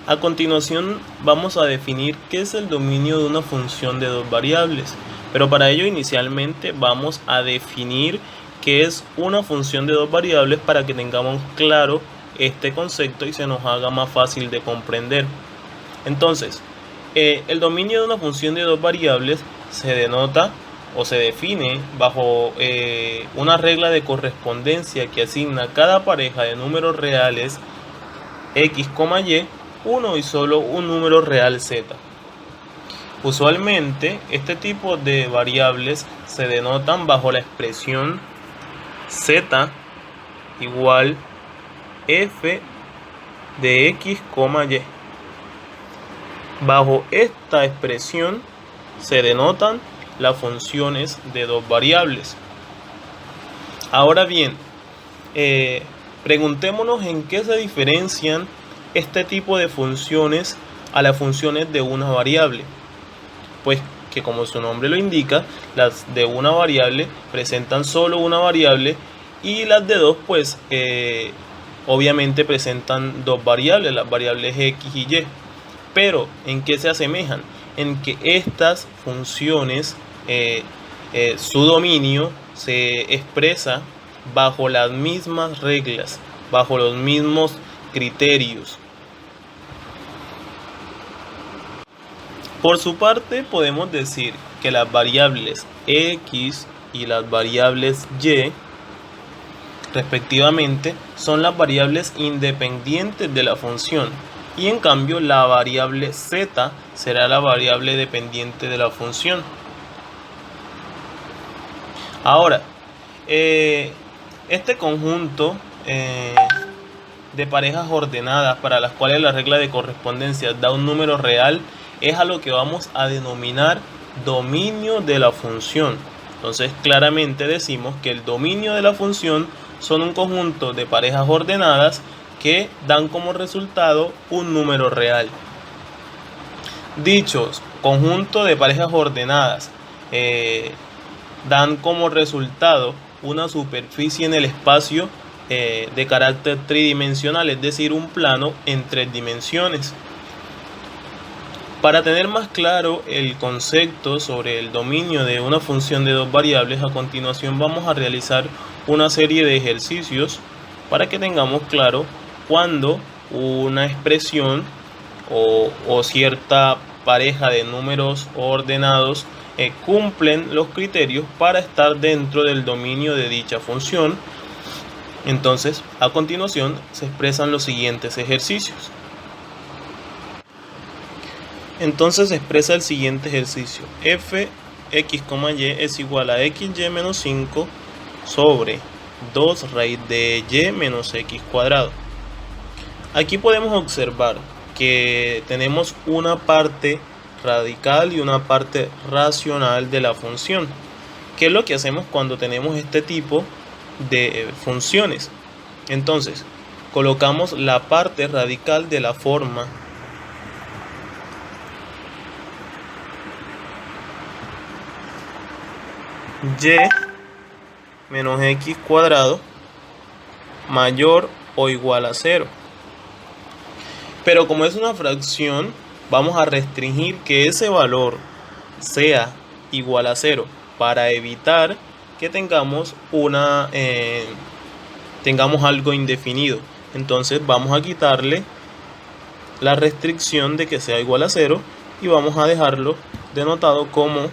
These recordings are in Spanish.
A continuación vamos a definir qué es el dominio de una función de dos variables, pero para ello inicialmente vamos a definir qué es una función de dos variables para que tengamos claro este concepto y se nos haga más fácil de comprender. Entonces, el dominio de una función de dos variables se denota o se define bajo una regla de correspondencia que asigna a cada pareja de números reales x, y uno y solo un número real z. Usualmente este tipo de variables se denotan bajo la expresión z igual f de x, y. Bajo esta expresión se denotan las funciones de dos variables. Ahora bien, preguntémonos en qué se diferencian este tipo de funciones a las funciones de una variable. Pues que, como su nombre lo indica, las de una variable presentan solo una variable y las de dos pues obviamente presentan dos variables, las variables x y y. Pero ¿en qué se asemejan? En que estas funciones, su dominio se expresa bajo las mismas reglas, bajo los mismos criterios. Por su parte, podemos decir que las variables x y las variables y, respectivamente, son las variables independientes de la función, y en cambio la variable z será la variable dependiente de la función. Ahora, este conjunto de parejas ordenadas para las cuales la regla de correspondencia da un número real es a lo que vamos a denominar dominio de la función. Entonces claramente decimos que el dominio de la función son un conjunto de parejas ordenadas que dan como resultado un número real. Dichos conjunto de parejas ordenadas dan como resultado una superficie en el espacio de carácter tridimensional, es decir, un plano en 3 dimensiones. Para tener más claro el concepto sobre el dominio de una función de dos variables, a continuación vamos a realizar una serie de ejercicios para que tengamos claro cuando una expresión o cierta pareja de números ordenados cumplen los criterios para estar dentro del dominio de dicha función. Entonces, a continuación se expresan los siguientes ejercicios. Entonces se expresa el siguiente ejercicio: f x, y es igual a xy menos 5 sobre 2 raíz de y menos x cuadrado. Aquí podemos observar que tenemos una parte radical y una parte racional de la función. ¿Qué es lo que hacemos cuando tenemos este tipo de funciones? Entonces, colocamos la parte radical de la forma y menos x cuadrado mayor o igual a 0. Pero como es una fracción, vamos a restringir que ese valor sea igual a 0 para evitar que tengamos algo indefinido. Entonces vamos a quitarle la restricción de que sea igual a 0 y vamos a dejarlo denotado como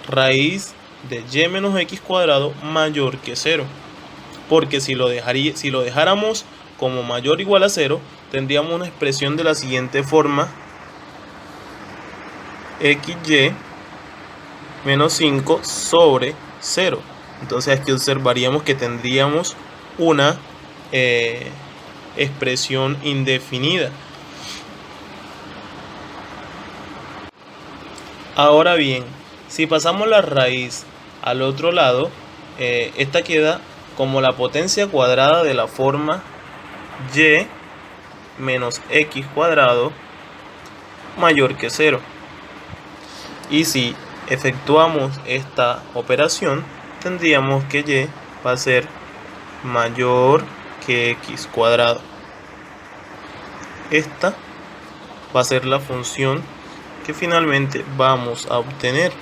raíz de y menos x cuadrado mayor que 0. Porque si lo dejáramos como mayor o igual a 0, tendríamos una expresión de la siguiente forma: xy menos 5 sobre 0. Entonces aquí observaríamos que tendríamos una expresión indefinida. Ahora bien, si pasamos la raíz al otro lado, esta queda como la potencia cuadrada de la forma y menos x cuadrado mayor que 0. Y si efectuamos esta operación, tendríamos que y va a ser mayor que x cuadrado. Esta va a ser la función que finalmente vamos a obtener.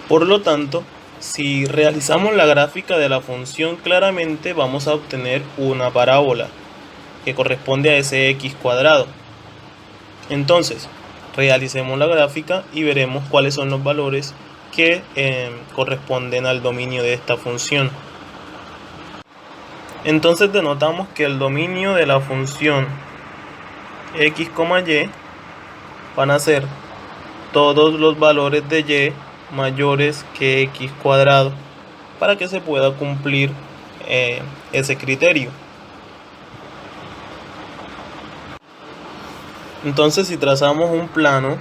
Por lo tanto, si realizamos la gráfica de la función, claramente vamos a obtener una parábola que corresponde a ese x cuadrado. Entonces, realicemos la gráfica y veremos cuáles son los valores que corresponden al dominio de esta función. Entonces denotamos que el dominio de la función x, y van a ser todos los valores de y mayores que x cuadrado para que se pueda cumplir ese criterio. Entonces, si trazamos un plano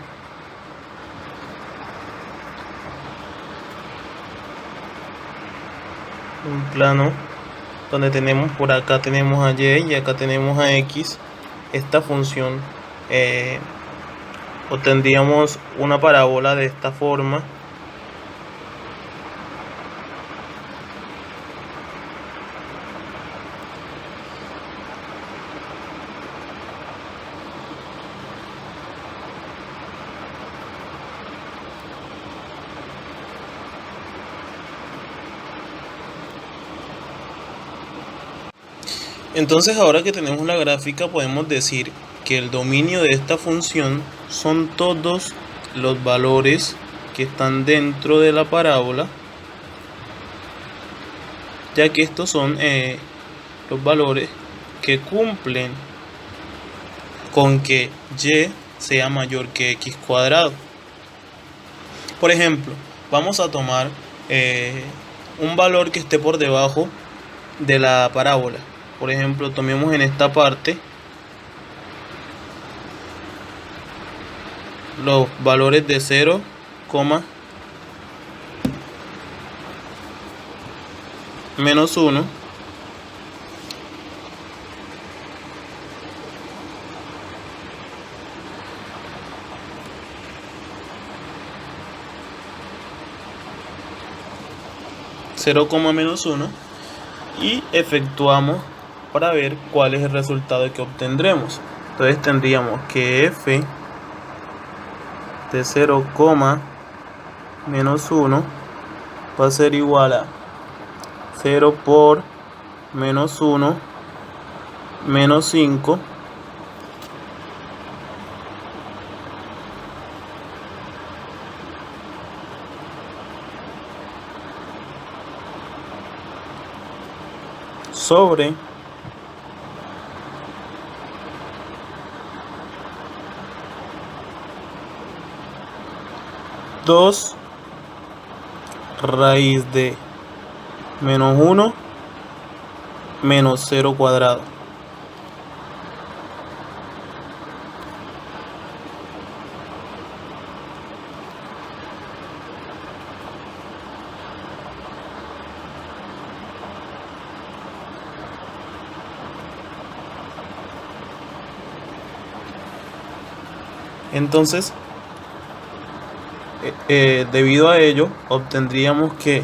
donde tenemos por acá tenemos a y y acá tenemos a x, esta función obtendríamos una parábola de esta forma. Entonces, ahora que tenemos la gráfica, podemos decir que el dominio de esta función son todos los valores que están dentro de la parábola, ya que estos son los valores que cumplen con que y sea mayor que x cuadrado. Por ejemplo, vamos a tomar un valor que esté por debajo de la parábola. Por ejemplo, tomemos en esta parte los valores de 0, menos 1, menos 1, y efectuamos para ver cuál es el resultado que obtendremos. Entonces tendríamos que f de 0, menos 1 va a ser igual a 0 por menos 1 menos 5 sobre 2 raíz de menos 1 menos 0 cuadrado. Entonces, debido a ello, obtendríamos que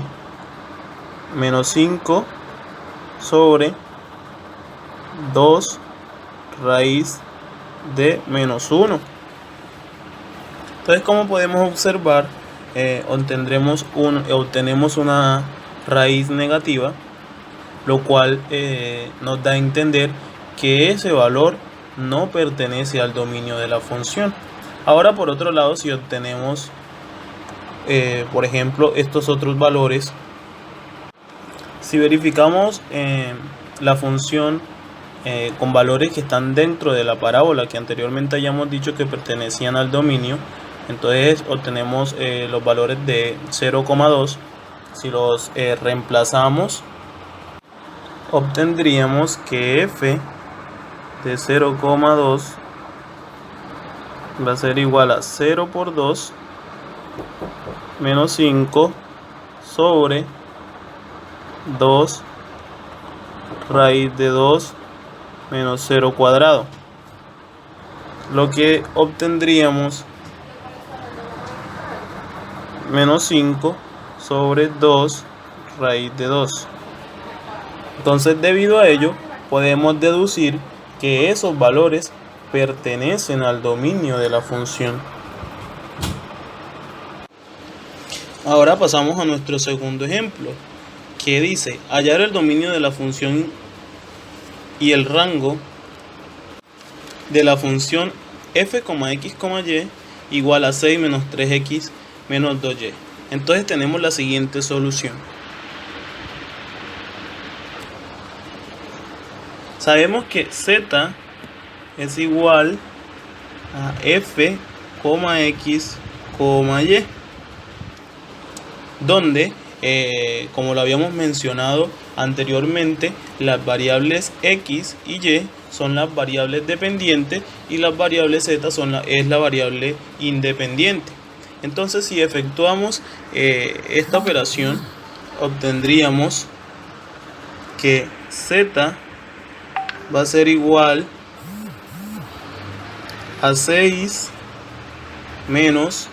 menos 5 sobre 2 raíz de menos 1. Entonces, como podemos observar, obtenemos una raíz negativa, lo cual nos da a entender que ese valor no pertenece al dominio de la función. Ahora, por otro lado, si obtenemos por ejemplo estos otros valores, si verificamos la función con valores que están dentro de la parábola que anteriormente hayamos dicho que pertenecían al dominio, entonces obtenemos los valores de 0,2. Si los reemplazamos, obtendríamos que f de 0,2 va a ser igual a 0 por 2 menos 5 sobre 2 raíz de 2 menos 0 cuadrado. Lo que obtendríamos menos 5 sobre 2 raíz de 2. Entonces, debido a ello, podemos deducir que esos valores pertenecen al dominio de la función. Ahora pasamos a nuestro segundo ejemplo, que dice hallar el dominio de la función y el rango de la función f, x, y igual a 6 menos 3x menos 2y. Entonces tenemos la siguiente solución. Sabemos que z es igual a f, x, y, donde, como lo habíamos mencionado anteriormente, las variables x y y son las variables dependientes y las variables z es la variable independiente. Entonces, si efectuamos esta operación, obtendríamos que z va a ser igual a 6 menos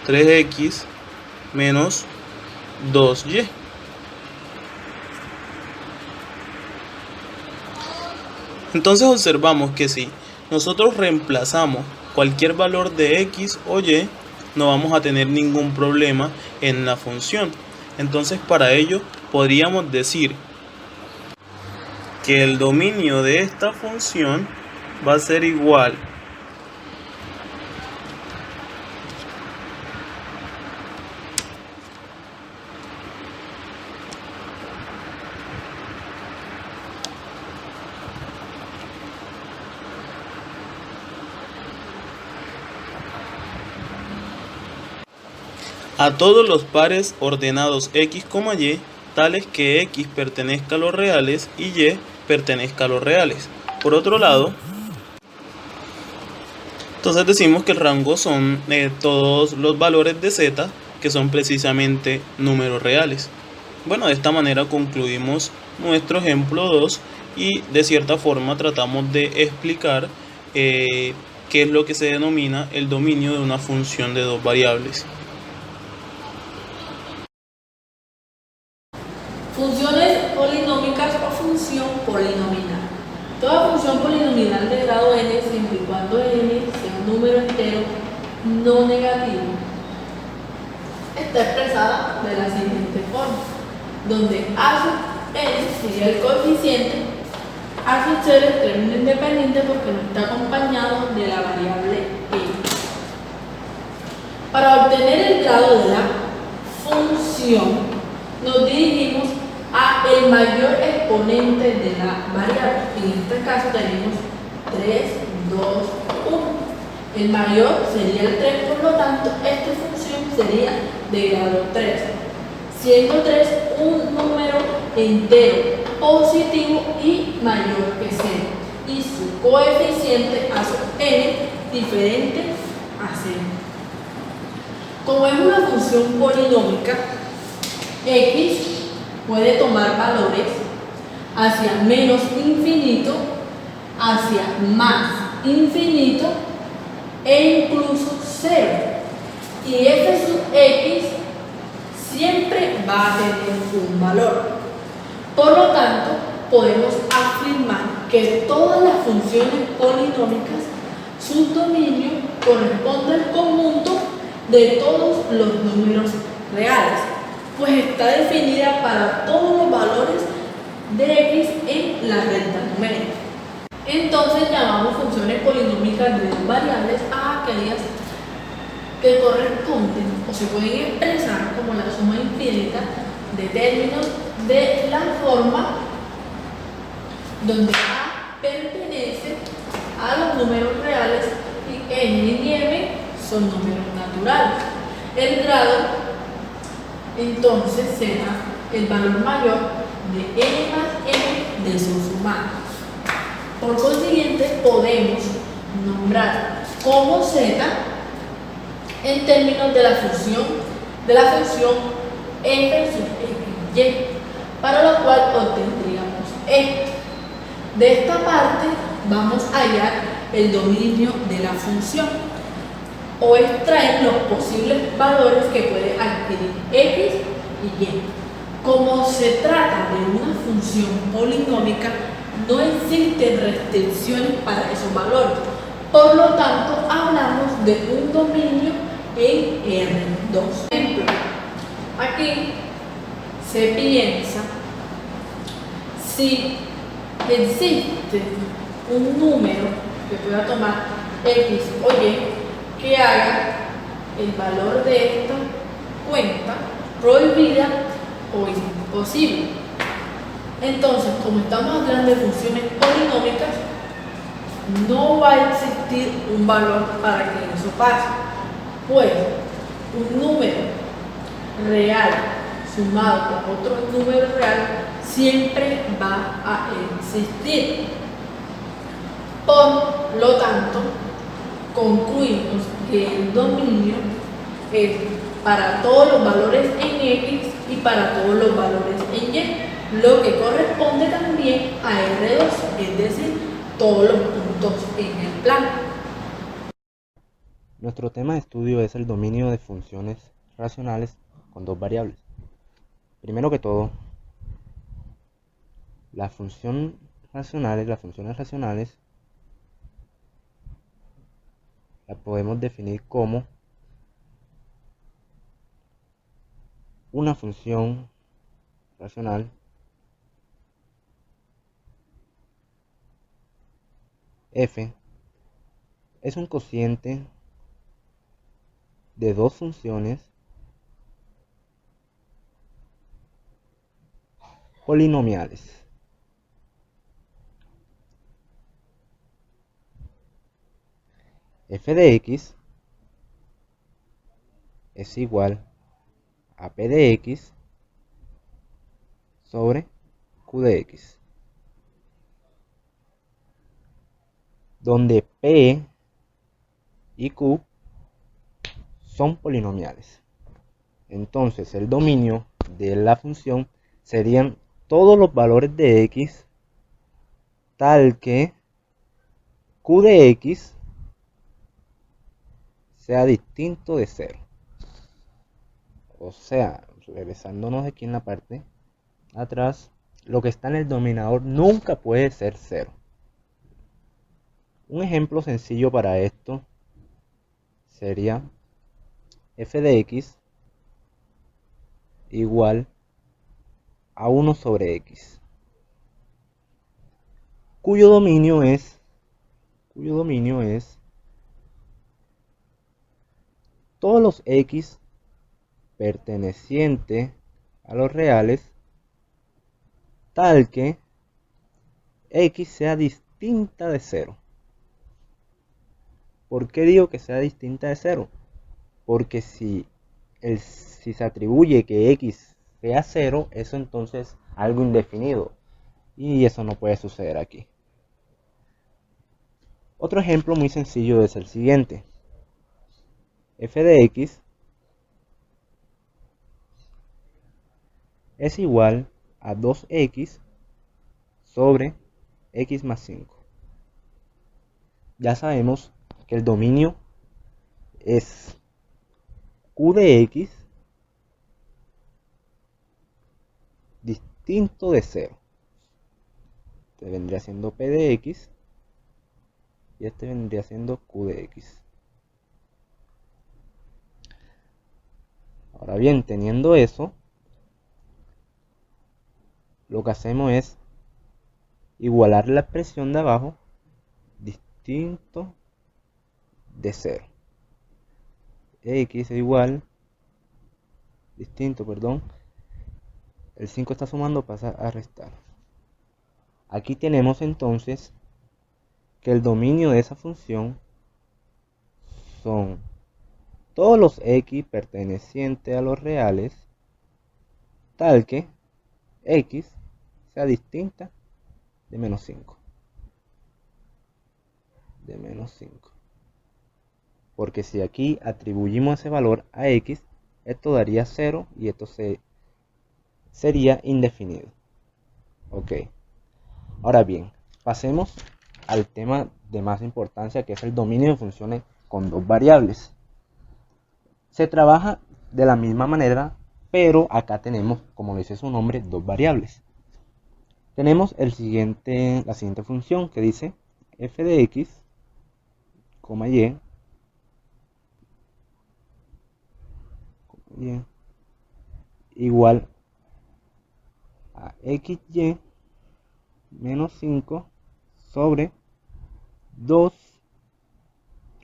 3x menos 2y. Entonces observamos que si nosotros reemplazamos cualquier valor de x o y, no vamos a tener ningún problema en la función. Entonces, para ello podríamos decir que el dominio de esta función va a ser igual a todos los pares ordenados x, y, tales que x pertenezca a los reales y y pertenezca a los reales. Por otro lado, entonces decimos que el rango son todos los valores de z que son precisamente números reales. Bueno, de esta manera concluimos nuestro ejemplo 2 y de cierta forma tratamos de explicar qué es lo que se denomina el dominio de una función de dos variables. Funciones polinómicas o función polinomial. Toda función polinomial de grado n, siempre y cuando n sea un número entero no negativo, está expresada de la siguiente forma, donde a sub n sería el coeficiente, a sub 0 es término independiente porque no está acompañado de la variable n. Para obtener el grado de la función, nos dirigimos a el mayor exponente de la variable. En este caso tenemos 3, 2, 1. El mayor sería el 3, por lo tanto, esta función sería de grado 3. Siendo 3 un número entero positivo y mayor que 0. Y su coeficiente a sub n diferente a 0. Como es una función polinómica, x puede tomar valores hacia menos infinito, hacia más infinito e incluso 0. Y f sub x siempre va a tener un valor. Por lo tanto, podemos afirmar que todas las funciones polinómicas, su dominio corresponde al conjunto de todos los números reales, pues está definida para todos los valores de x en la recta numérica. Entonces llamamos funciones polinómicas de dos variables a aquellas que corresponden o se pueden expresar como la suma infinita de términos de la forma donde a pertenece a los números reales y n y m son números naturales. El grado entonces será el valor mayor de n más m de su sumado. Por consiguiente, podemos nombrar como z en términos de la función f sub x, y, para lo cual obtendríamos esto. De esta parte vamos a hallar el dominio de la función. o extraer los posibles valores que puede adquirir x y y. Como se trata de una función polinómica, no existen restricciones para esos valores. Por lo tanto, hablamos de un dominio en R2. Ejemplo, aquí se piensa si existe un número que pueda tomar x o y que haga el valor de esta cuenta prohibida o imposible. Entonces, como estamos hablando de funciones polinómicas, no va a existir un valor para que eso pase, pues un número real sumado con otro número real siempre va a existir. Por lo tanto, concluimos que el dominio es para todos los valores en x y para todos los valores en y, lo que corresponde también a R2, es decir, todos los puntos en el plano. Nuestro tema de estudio es el dominio de funciones racionales con dos variables. Primero que todo, las funciones racionales las podemos definir como una función racional f es un cociente de dos funciones polinomiales. F de x es igual a p de x sobre q de x, donde p y q son polinomiales. Entonces el dominio de la función serían todos los valores de x tal que q de x sea distinto de 0. O sea, regresándonos aquí en la parte de atrás, lo que está en el denominador nunca puede ser 0. Un ejemplo sencillo para esto sería f de x igual a 1 sobre x, cuyo dominio es todos los x pertenecientes a los reales tal que x sea distinta de 0. ¿Por qué digo que sea distinta de 0? Porque si se atribuye que x sea 0, eso entonces es algo indefinido. Y eso no puede suceder aquí. Otro ejemplo muy sencillo es el siguiente. F de x es igual a 2x sobre x más 5. Ya sabemos que el dominio es q de x distinto de 0. Este vendría siendo p de x y este vendría siendo q de x. Ahora bien, teniendo eso, lo que hacemos es igualar la expresión de abajo distinto de 0. X es igual, el 5 está sumando, pasa a restar. Aquí tenemos entonces que el dominio de esa función son todos los x pertenecientes a los reales tal que x sea distinta de menos 5. Porque si aquí atribuimos ese valor a x, esto daría 0 y esto sería indefinido. Ok. Ahora bien, pasemos al tema de más importancia, que es el dominio de funciones con dos variables. Se trabaja de la misma manera, pero acá tenemos, como dice su nombre, dos variables. Tenemos la siguiente función que dice f de x, y, igual a xy menos 5 sobre 2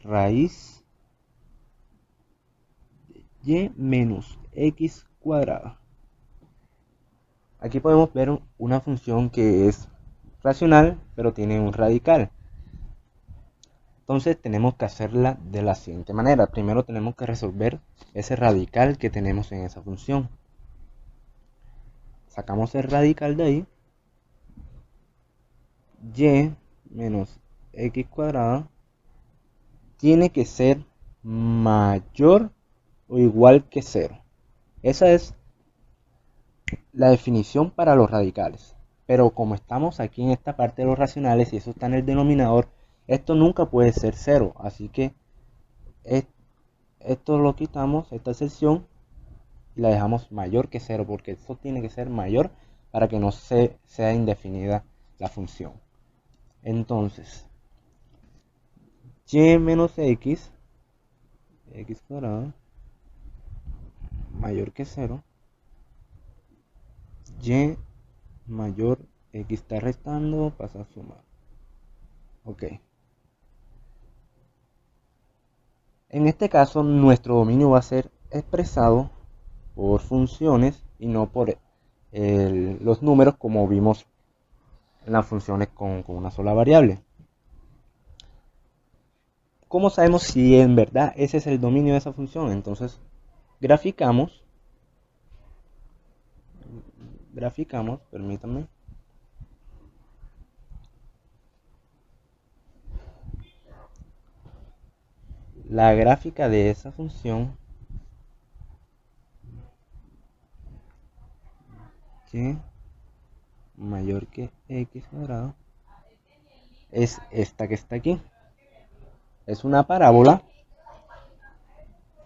raíz y menos x cuadrada. Aquí podemos ver una función que es racional, pero tiene un radical. Entonces tenemos que hacerla de la siguiente manera. Primero tenemos que resolver ese radical que tenemos en esa función. Sacamos el radical de ahí. Y menos x cuadrada tiene que ser mayor o igual que 0. Esa es la definición para los radicales. Pero como estamos aquí en esta parte de los racionales y eso está en el denominador, esto nunca puede ser 0. Así que esto lo quitamos, esta sección, y la dejamos mayor que 0, porque esto tiene que ser mayor para que no sea indefinida la función. Entonces, y menos x cuadrado, mayor que 0, y mayor, x está restando, pasa a sumar. Ok. En este caso, nuestro dominio va a ser expresado por funciones y no por los números como vimos en las funciones con una sola variable. ¿Cómo sabemos si en verdad ese es el dominio de esa función? Entonces, graficamos, permítanme. La gráfica de esa función y mayor que x cuadrado es esta que está aquí. Es una parábola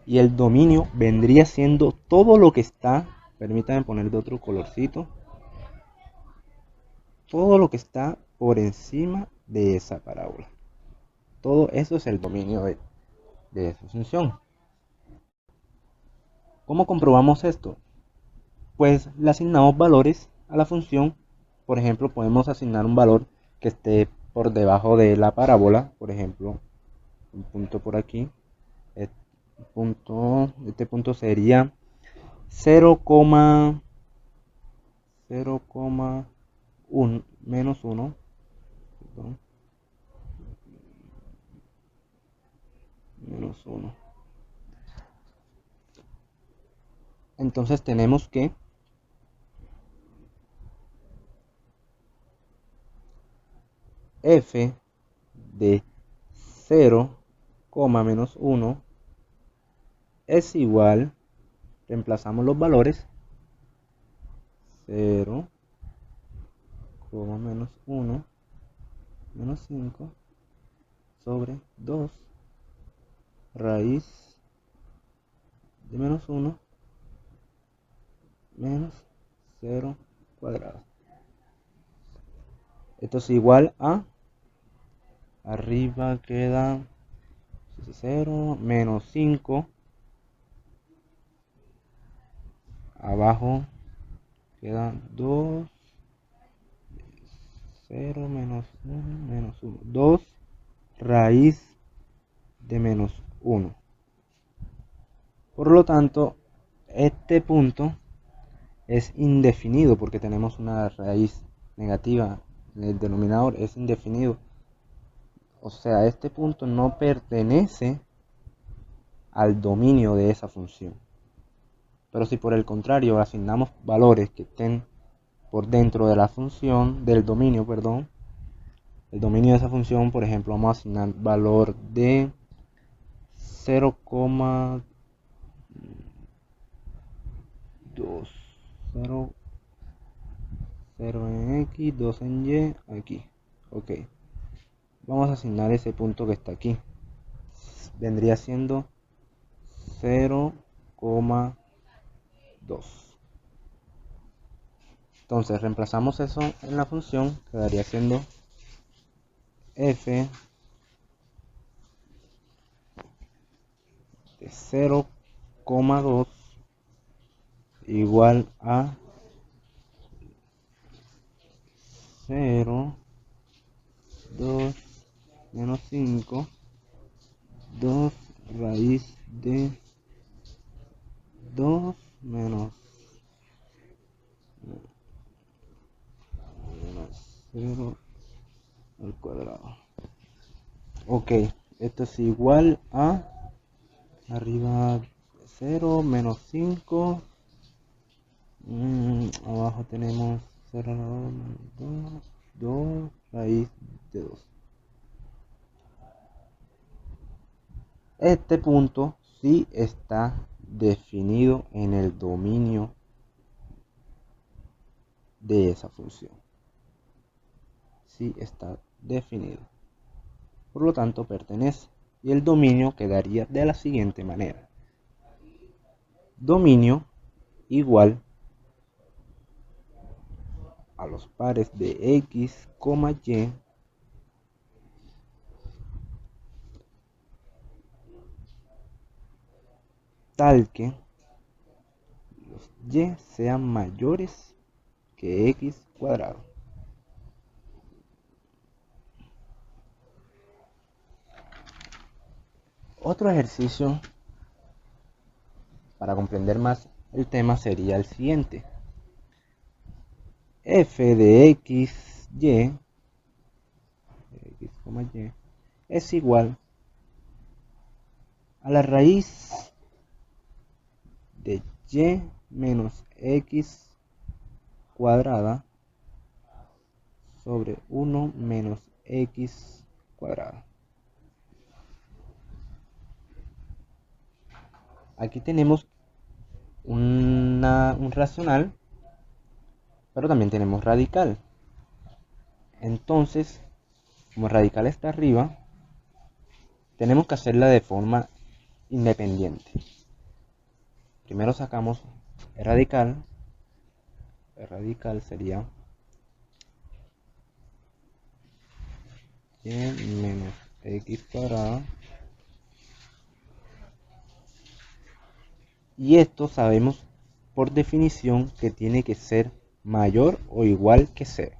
y el dominio vendría siendo todo lo que está, permítanme poner de otro colorcito, todo lo que está por encima de esa parábola. Todo eso es el dominio de esa función. ¿Cómo comprobamos esto? Pues le asignamos valores a la función. Por ejemplo, podemos asignar un valor que esté por debajo de la parábola. Por ejemplo, un punto por aquí. Este punto sería 0,1 menos 1. Perdón, menos 1. Entonces tenemos que f de 0, menos 1 es igual, reemplazamos los valores, 0, menos 1, menos 5, sobre 2, raíz de menos 1, menos 0 cuadrado. Esto es igual a, arriba queda 0, menos 5, abajo queda 2, 0, menos 1, menos 1, 2 raíz de menos 1. Por lo tanto, este punto es indefinido porque tenemos una raíz negativa en el denominador, es indefinido. O sea, este punto no pertenece al dominio de esa función. Pero si por el contrario asignamos valores que estén por dentro de la función, del dominio, perdón, el dominio de esa función, por ejemplo, vamos a asignar valor de 0,2, 0 en x, 2 en y, aquí. Ok. Vamos a asignar ese punto que está aquí. Vendría siendo 0,2. Entonces reemplazamos eso en la función, quedaría siendo f de 0,2 igual a 0, 2 menos 5, 2 raíz de 2 menos 0 al cuadrado. Ok, esto es igual a arriba 0 menos 5, abajo tenemos 0, 2 raíz de 2. Este punto sí está definido en el dominio de esa función. Sí está definido. Por lo tanto, pertenece. Y el dominio quedaría de la siguiente manera. Dominio igual a los pares de x, y tal que los y sean mayores que x cuadrado. Otro ejercicio para comprender más el tema sería el siguiente. F de x, y es igual a la raíz de y menos x cuadrada sobre 1 menos x cuadrada. Aquí tenemos un racional, pero también tenemos radical. Entonces, como radical está arriba, tenemos que hacerla de forma independiente. Primero sacamos el radical. El radical sería y menos x cuadrado. Y esto sabemos por definición que tiene que ser mayor o igual que 0.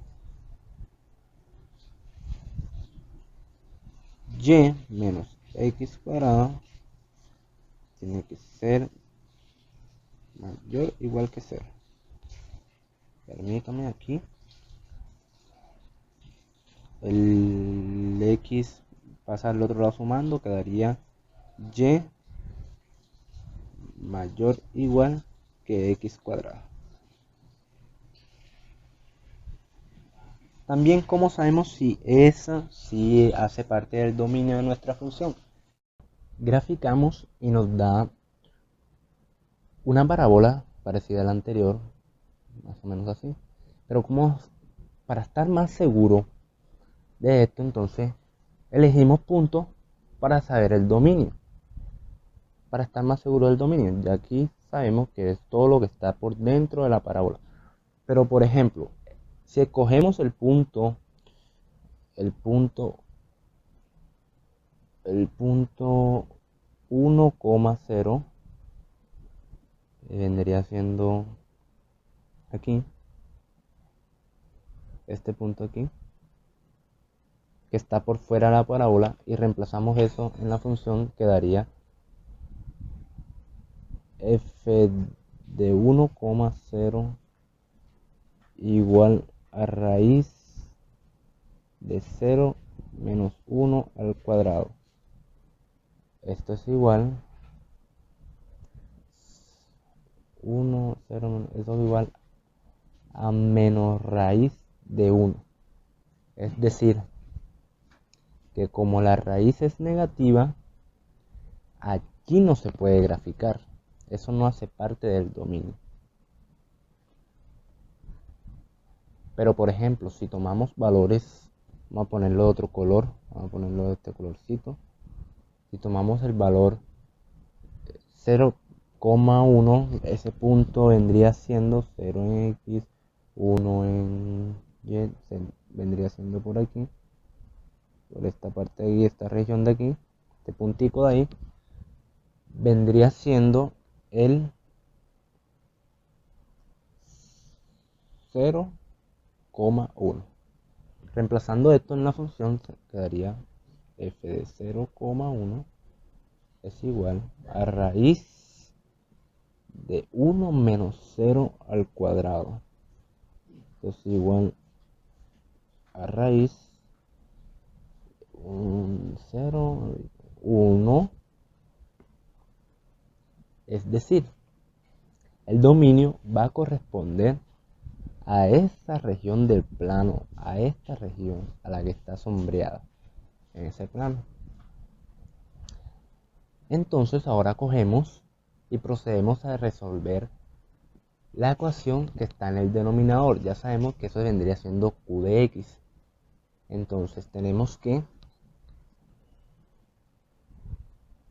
Y menos x cuadrado tiene que ser mayor o igual que 0. Permítame aquí. El x pasa al otro lado sumando, quedaría y mayor o igual que x cuadrado. También, ¿cómo sabemos si esa sí hace parte del dominio de nuestra función? Graficamos y nos da una parábola parecida a la anterior, más o menos así. Pero como para estar más seguro de esto, entonces elegimos puntos para saber el dominio. Para estar más seguro del dominio, ya aquí sabemos que es todo lo que está por dentro de la parábola. Pero por ejemplo, si escogemos el punto 1,0, vendría siendo aquí, este punto aquí, que está por fuera de la parábola, y reemplazamos eso en la función, quedaría f de 1,0 igual a raíz de 0 menos 1 al cuadrado. Esto es igual 1, 0, eso es igual a menos raíz de 1. Es decir, que como la raíz es negativa, aquí no se puede graficar. Eso no hace parte del dominio. Pero por ejemplo, si tomamos valores, vamos a ponerlo de otro color, vamos a ponerlo de este colorcito. Si tomamos el valor 0,1, ese punto vendría siendo 0 en X, 1 en Y, vendría siendo por aquí, por esta parte de aquí, esta región de aquí, este puntico de ahí, vendría siendo el 0,1. Reemplazando esto en la función, quedaría f de 0,1 es igual a raíz de 1 menos 0 al cuadrado. Esto es igual a raíz 0, 1. Es decir, el dominio va a corresponder a esa región del plano, a esta región a la que está sombreada en ese plano. Entonces ahora cogemos y procedemos a resolver la ecuación que está en el denominador. Ya sabemos que eso vendría siendo q de x. Entonces tenemos que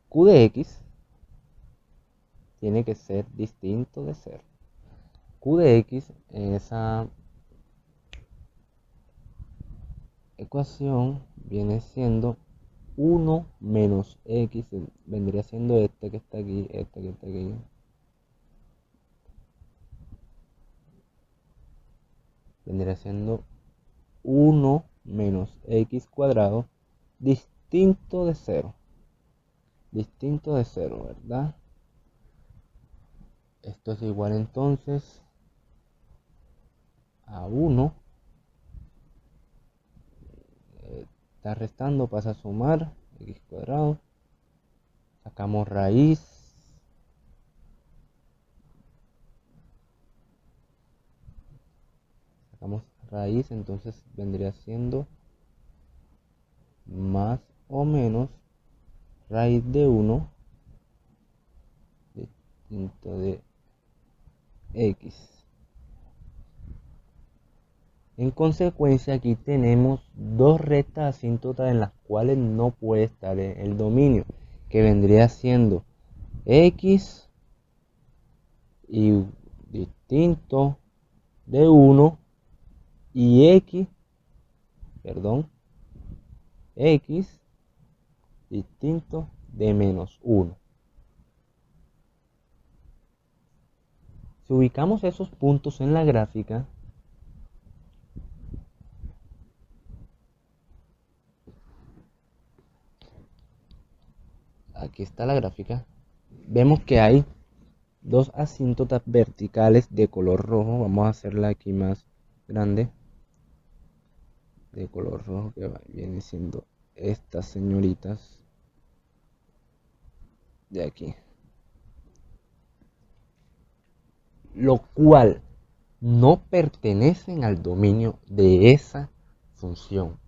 q de x tiene que ser distinto de 0. Q de x en esa ecuación viene siendo 1 menos x, vendría siendo este que está aquí, este que está aquí. Vendría siendo 1 menos x cuadrado distinto de 0. Distinto de 0, ¿verdad? Esto es igual entonces a 1. Está restando, pasa a sumar, x cuadrado. Sacamos raíz. Sacamos raíz, entonces vendría siendo más o menos raíz de 1 distinto de x. En consecuencia, aquí tenemos dos rectas asíntotas en las cuales no puede estar el dominio, que vendría siendo x y distinto de 1 y x distinto de menos 1. Si ubicamos esos puntos en la gráfica, aquí está la gráfica, vemos que hay dos asíntotas verticales de color rojo. Vamos a hacerla aquí más grande, de color rojo, que viene siendo estas señoritas de aquí, lo cual no pertenecen al dominio de esa función.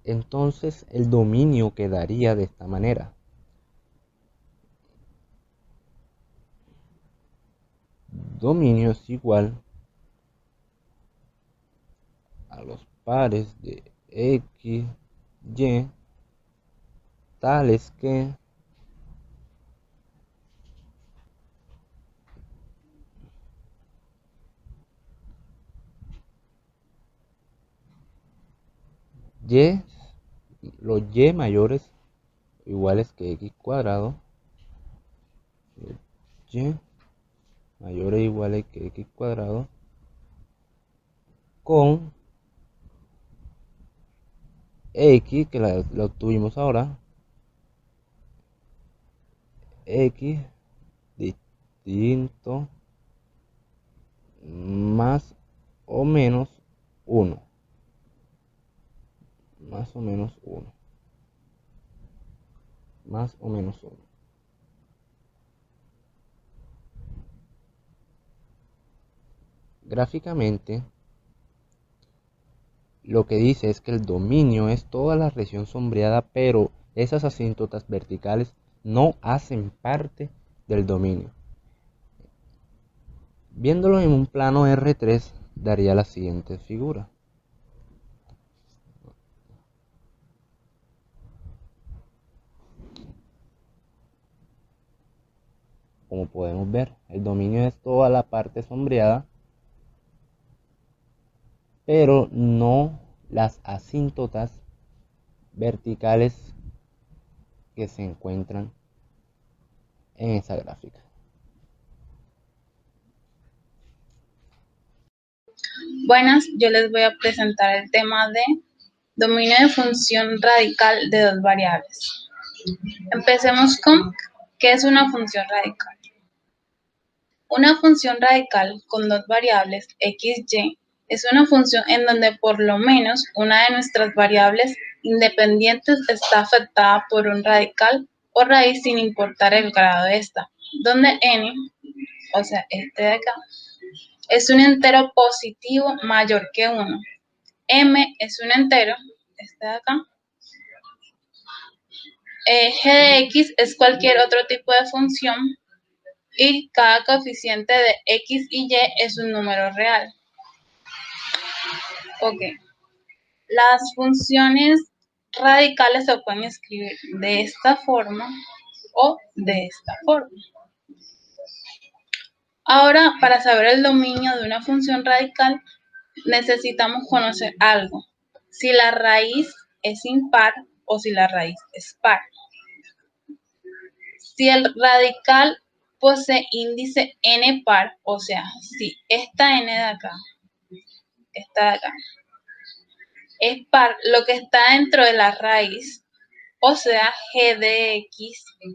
Entonces el dominio quedaría de esta manera: dominio es igual a los pares de x, y, tales que y, los y mayores o iguales que x cuadrado, y mayores o iguales que x cuadrado, con x, que la obtuvimos ahora, x distinto más o menos 1. Más o menos 1. Más o menos 1. Gráficamente, lo que dice es que el dominio es toda la región sombreada, pero esas asíntotas verticales no hacen parte del dominio. Viéndolo en un plano R3, daría la siguiente figura. como podemos ver, el dominio es toda la parte sombreada, pero no las asíntotas verticales que se encuentran en esa gráfica. Buenas, yo les voy a presentar el tema de dominio de función radical de dos variables. Empecemos con ¿qué es una función radical? Una función radical con dos variables x, y es una función en donde por lo menos una de nuestras variables independientes está afectada por un radical o raíz sin importar el grado de esta, donde n, o sea, este de acá, es un entero positivo mayor que 1. M es un entero, este de acá. G de x es cualquier otro tipo de función y cada coeficiente de x y y es un número real. Ok. Las funciones radicales se pueden escribir de esta forma o de esta forma. Ahora, para saber el dominio de una función radical, necesitamos conocer algo. Si la raíz es impar o si la raíz es par. Si el radical posee índice n par, o sea, si esta n de acá, es par, lo que está dentro de la raíz, o sea, g de x y,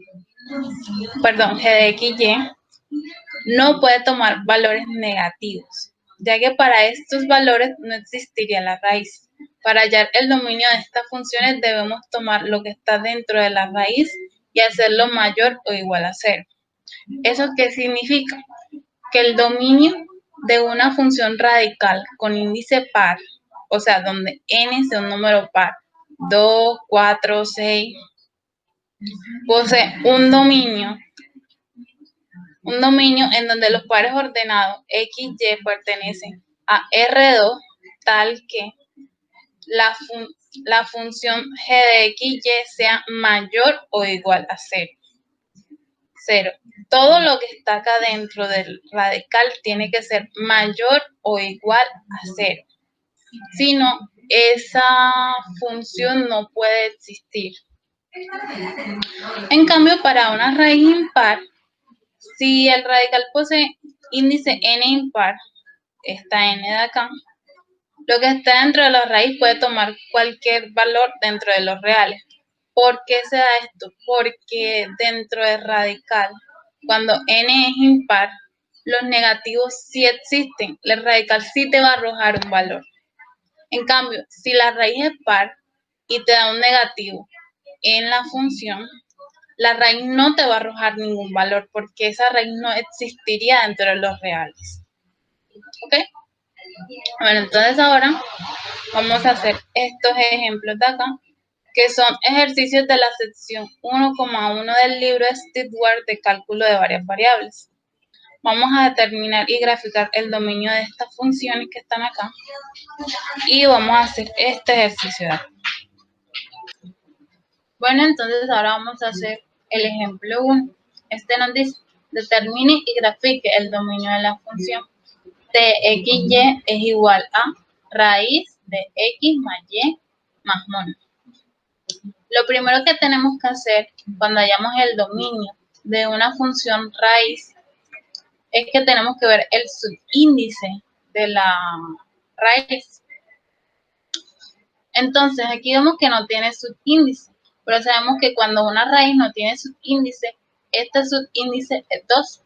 no puede tomar valores negativos, ya que para estos valores no existiría la raíz. Para hallar el dominio de estas funciones debemos tomar lo que está dentro de la raíz y hacerlo mayor o igual a 0. ¿Eso qué significa? Que el dominio de una función radical con índice par, o sea, donde n sea un número par, 2, 4, 6, posee un dominio en donde los pares ordenados x, y pertenecen a R2, tal que la función g de x, y sea mayor o igual a 0. 0. Todo lo que está acá dentro del radical tiene que ser mayor o igual a 0. Si no, esa función no puede existir. En cambio, para una raíz impar, si el radical posee índice n impar, esta n de acá, lo que está dentro de la raíz puede tomar cualquier valor dentro de los reales. ¿Por qué se da esto? Porque dentro del radical, cuando n es impar, los negativos sí existen. El radical sí te va a arrojar un valor. En cambio, si la raíz es par y te da un negativo en la función, la raíz no te va a arrojar ningún valor porque esa raíz no existiría dentro de los reales. ¿Ok? Bueno, entonces ahora vamos a hacer estos ejemplos de acá, que son ejercicios de la sección 1,1 del libro de Stewart de cálculo de varias variables. Vamos a determinar y graficar el dominio de estas funciones que están acá y vamos a hacer este ejercicio de acá. Bueno, entonces ahora vamos a hacer el ejemplo 1. Este nos dice, determine y grafique el dominio de la función txy es igual a raíz de x más y más 1. Lo primero que tenemos que hacer cuando hallamos el dominio de una función raíz es que tenemos que ver el subíndice de la raíz. Entonces, aquí vemos que no tiene subíndice, pero sabemos que cuando una raíz no tiene subíndice, este subíndice es 2.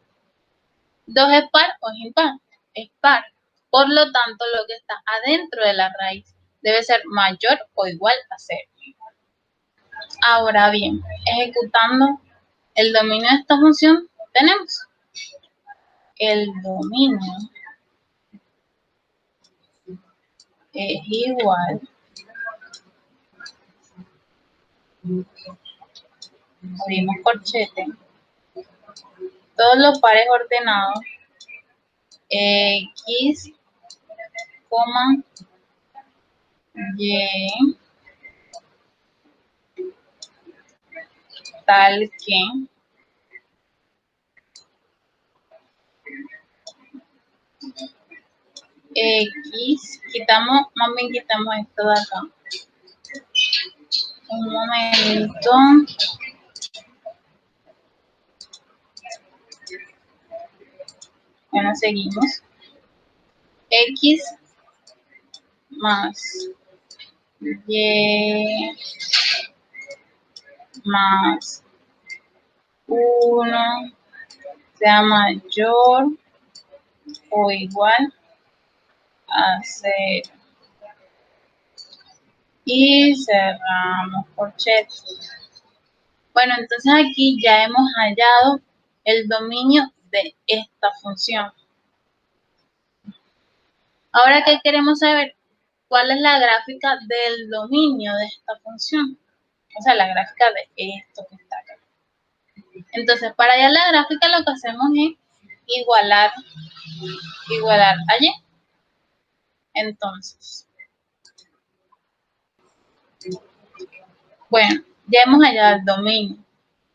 2 es par o es impar, es par. Por lo tanto, lo que está adentro de la raíz debe ser mayor o igual a 0. Ahora bien, ejecutando el dominio de esta función, tenemos el dominio es igual, abrimos corchete, todos los pares ordenados, x, y, tal que X, quitamos esto de acá. Un momento. Bueno, seguimos. X más Y más 1 sea mayor o igual a 0. Y cerramos corchetes. Bueno, entonces aquí ya hemos hallado el dominio de esta función. Ahora, ¿qué queremos saber? ¿Cuál es la gráfica del dominio de esta función? O sea, la gráfica de esto que está acá. Entonces, para hallar la gráfica lo que hacemos es igualar a y. Entonces, bueno, ya hemos hallado el dominio,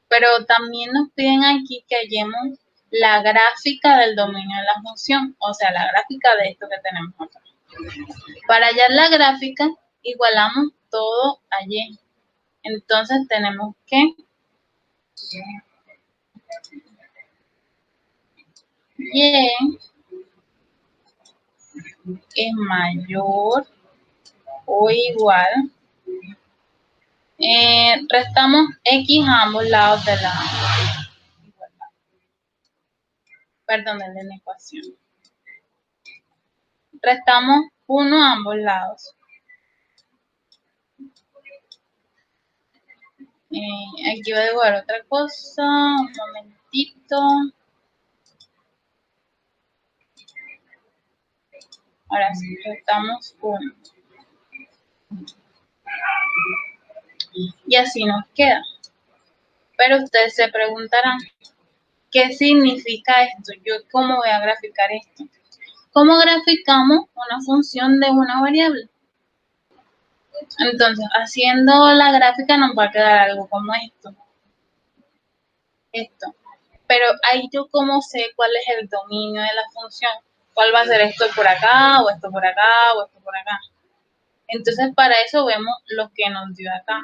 pero también nos piden aquí que hallemos la gráfica del dominio de la función, o sea, la gráfica de esto que tenemos acá. Para hallar la gráfica, igualamos todo a y. Entonces tenemos que y es mayor o igual. Restamos x a ambos lados de la ecuación. Restamos 1 a ambos lados. Aquí voy a dibujar otra cosa, un momentito. Ahora sí, restamos 1. Y así nos queda. Pero ustedes se preguntarán, ¿qué significa esto? ¿Yo cómo voy a graficar esto? ¿Cómo graficamos una función de una variable? Entonces, haciendo la gráfica nos va a quedar algo como esto. Pero ahí yo cómo sé cuál es el dominio de la función. ¿Cuál va a ser esto por acá, o esto por acá, o esto por acá? Entonces, para eso vemos lo que nos dio acá.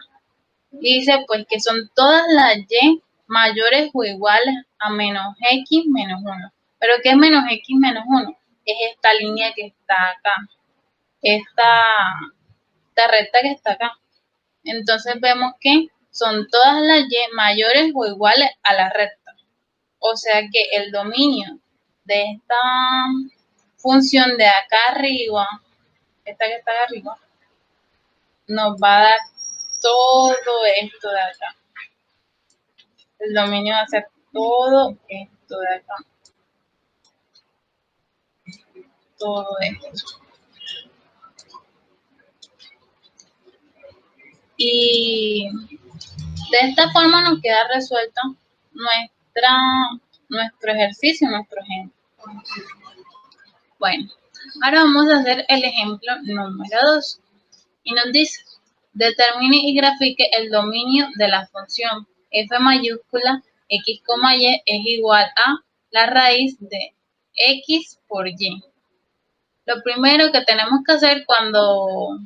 Y dice, pues, que son todas las y mayores o iguales a menos x menos 1. ¿Pero qué es menos x menos 1? Es esta línea que está acá. Esta recta que está acá. Entonces vemos que son todas las y mayores o iguales a la recta. O sea que el dominio de esta función de acá arriba, esta que está acá arriba, nos va a dar todo esto de acá. El dominio va a ser todo esto de acá. Todo esto. Y de esta forma nos queda resuelto nuestro ejercicio, nuestro ejemplo. Bueno, ahora vamos a hacer el ejemplo número 2. Y nos dice, determine y grafique el dominio de la función f mayúscula x, y es igual a la raíz de x por y. Lo primero que tenemos que hacer cuando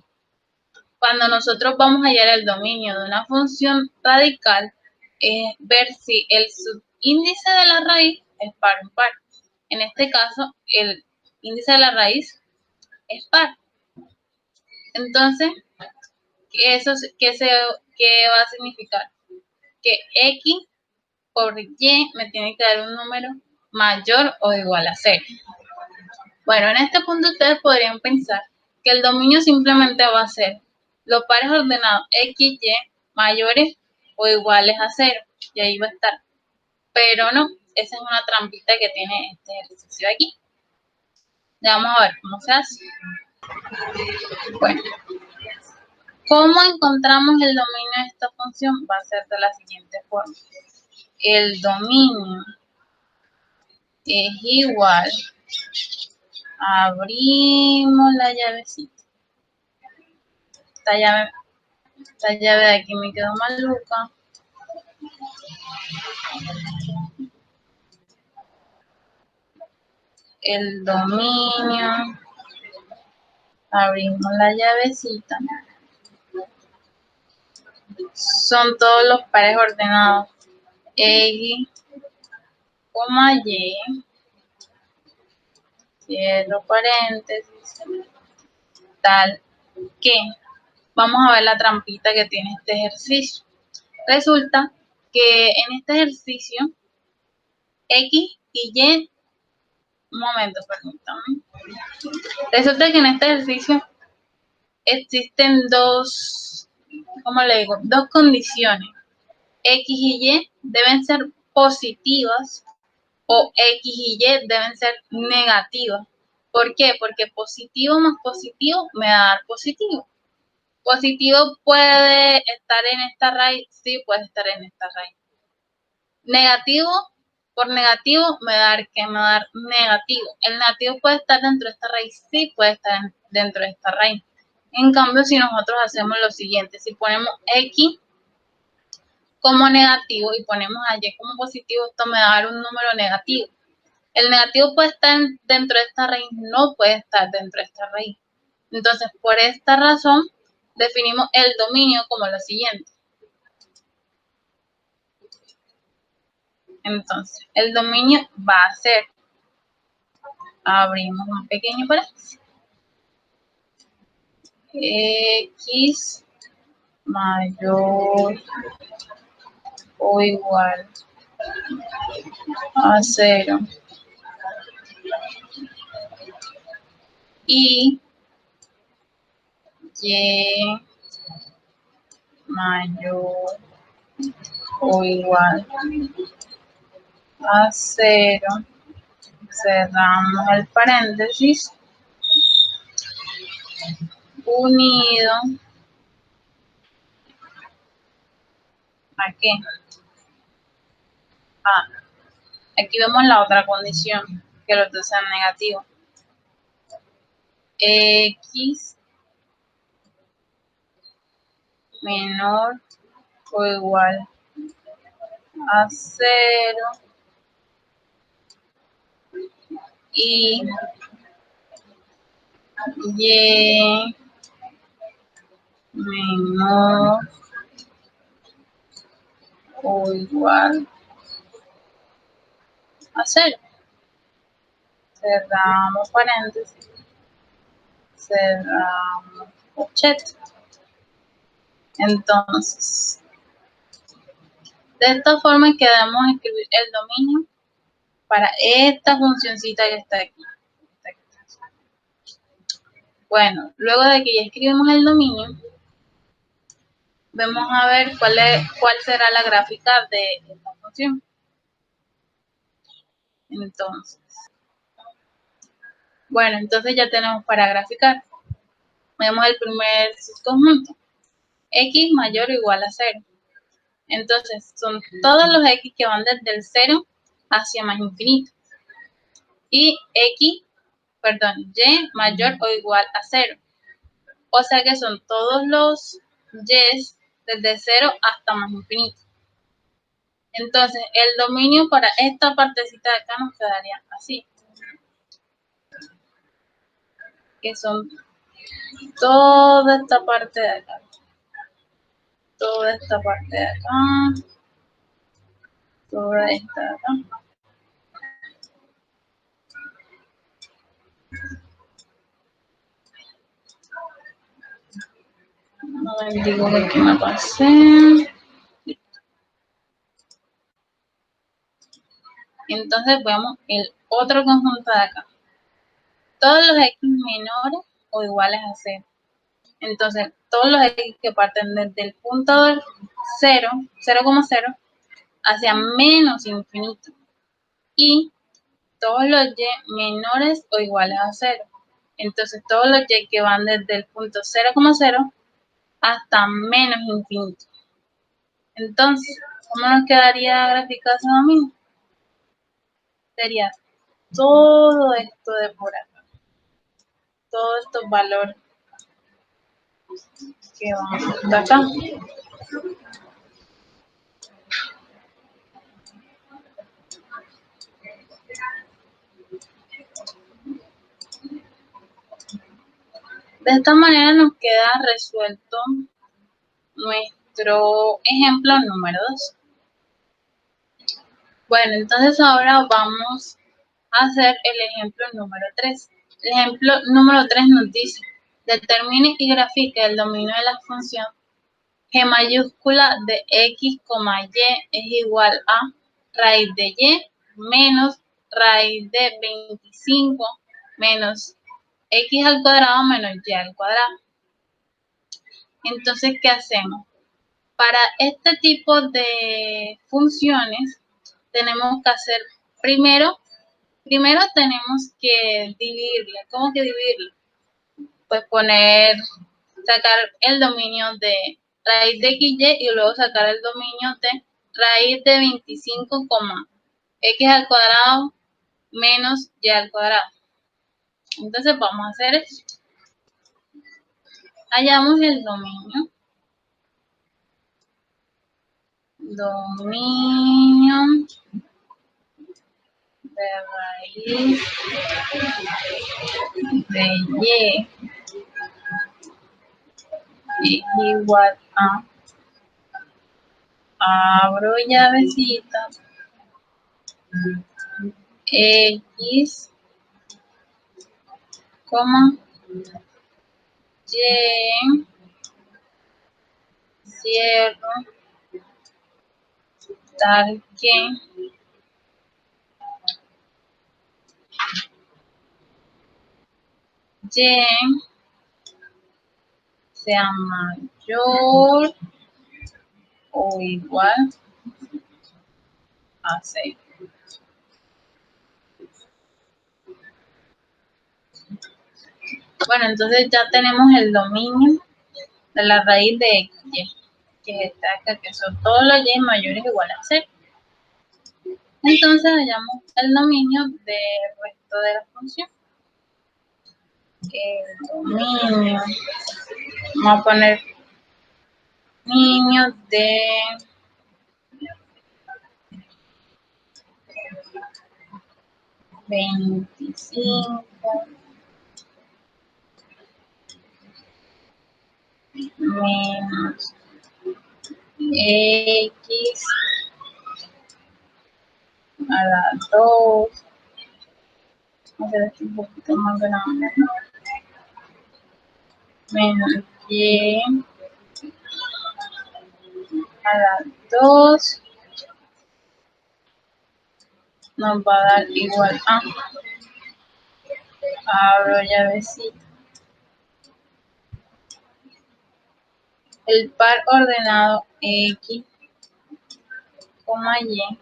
nosotros vamos a hallar el dominio de una función radical es ver si el subíndice de la raíz es par o impar. En este caso, el índice de la raíz es par. Entonces, ¿qué va a significar? Que x por y me tiene que dar un número mayor o igual a 0. Bueno, en este punto ustedes podrían pensar que el dominio simplemente va a ser los pares ordenados x, y mayores o iguales a 0. Y ahí va a estar. Pero no, esa es una trampita que tiene este ejercicio de aquí. Ya vamos a ver cómo se hace. Bueno, ¿cómo encontramos el dominio de esta función? Va a ser de la siguiente forma. El dominio es igual. Abrimos la llavecita. Esta llave de aquí me quedó maluca. el dominio, abrimos la llavecita, son todos los pares ordenados, X, Y, cierro paréntesis, tal que, vamos a ver la trampita que tiene este ejercicio. Resulta que en este ejercicio, X y Y, un momento, permítanme. Resulta que en este ejercicio existen dos, ¿cómo le digo? Dos condiciones. X y Y deben ser positivas o X y Y deben ser negativas. ¿Por qué? Porque positivo más positivo me va a dar positivo. Positivo puede estar en esta raíz, sí puede estar en esta raíz. Negativo por negativo me va a dar que me va a dar negativo. El negativo puede estar dentro de esta raíz, sí puede estar dentro de esta raíz. En cambio, si nosotros hacemos lo siguiente, si ponemos X como negativo y ponemos a Y como positivo, esto me va a dar un número negativo. El negativo puede estar dentro de esta raíz, no puede estar dentro de esta raíz. Entonces, por esta razón, definimos el dominio como lo siguiente. Entonces, el dominio va a ser, abrimos un pequeño paréntesis, X mayor o igual a 0 y Y mayor o igual a 0, cerramos el paréntesis, unido ¿a qué? Aquí vemos la otra condición, que los dos sean negativos. X menor o igual a 0 y Y menor o igual a 0. Cerramos paréntesis, cerramos corchete. Entonces, de esta forma que debemos escribir el dominio para esta funcioncita que está aquí. Bueno, luego de que ya escribimos el dominio, vamos a ver cuál será la gráfica de esta función. Entonces, bueno, entonces ya tenemos para graficar. Vemos el primer subconjunto, X mayor o igual a 0. Entonces, son todos los X que van desde el 0 hacia más infinito. Y Y mayor o igual a 0. O sea que son todos los Y desde 0 hasta más infinito. Entonces, el dominio para esta partecita de acá nos quedaría así. Que son toda esta parte de acá. Toda esta parte de acá. Toda esta de acá. No me digo que me pasé. Entonces veamos el otro conjunto de acá. Todos los X menores o iguales a 0. Entonces, todos los X que parten desde el punto 0, 0,0, hacia menos infinito. Y todos los Y menores o iguales a 0. Entonces, todos los Y que van desde el punto 0,0 hasta menos infinito. Entonces, ¿cómo nos quedaría graficado ese dominio? Sería todo esto de por acá. Todos estos valores que van hasta acá. De esta manera nos queda resuelto nuestro ejemplo número 2. Bueno, entonces ahora vamos a hacer el ejemplo número 3. El ejemplo número 3 nos dice, determine y grafique el dominio de la función g mayúscula de x, y es igual a raíz de y menos raíz de 25 menos x al cuadrado menos y al cuadrado. Entonces, ¿qué hacemos? Para este tipo de funciones tenemos que hacer primero tenemos que dividirle. ¿Cómo que dividirle? Pues sacar el dominio de raíz de xy y luego sacar el dominio de raíz de 25, x al cuadrado menos y al cuadrado. Entonces vamos a hacer eso. Hallamos el dominio de raíz de y es igual a, abro llavecita, x, y, cierro, tal que y sea mayor o igual a 6. Bueno, entonces ya tenemos el dominio de la raíz de xy, que es esta acá, que son todos los y mayores o iguales a 6. Entonces hallamos el dominio del resto de la función. El dominio, vamos a poner dominio de 25 menos x a la 2, vamos a hacer esto un poquito más grande, menos y a la 2 nos va a dar igual a, abro llavecita, el par ordenado x, y,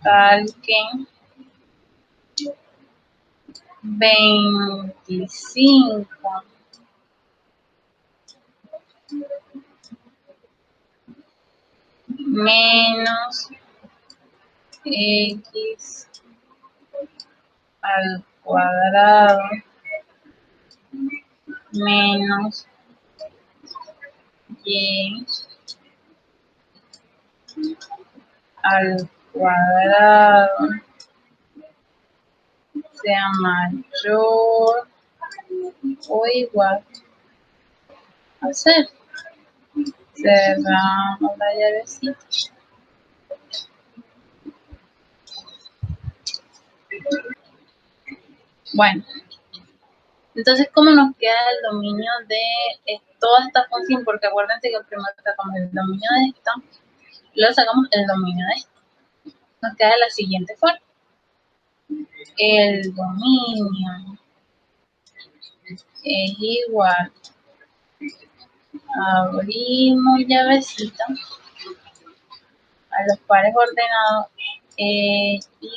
tal que 25 menos x al cuadrado menos y al cuadrado sea mayor o igual a 0. Cerramos la llavecita. Bueno, entonces, ¿cómo nos queda el dominio de toda esta función? Porque acuérdense que primero sacamos el dominio de esta, luego sacamos el dominio de esta. Nos queda de la siguiente forma. El dominio es igual, abrimos llavecita, a los pares ordenados x, y, y,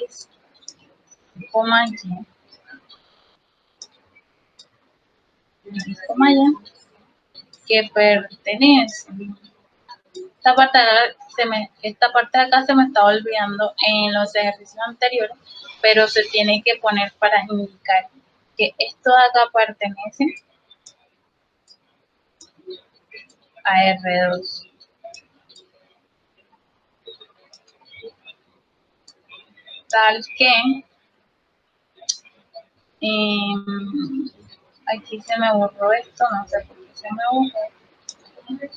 que pertenece. Esta parte de acá se me está olvidando en los ejercicios anteriores, pero se tiene que poner para indicar que esto de acá pertenece a R2. Tal que Aquí se me borró esto, no sé por qué se me borró.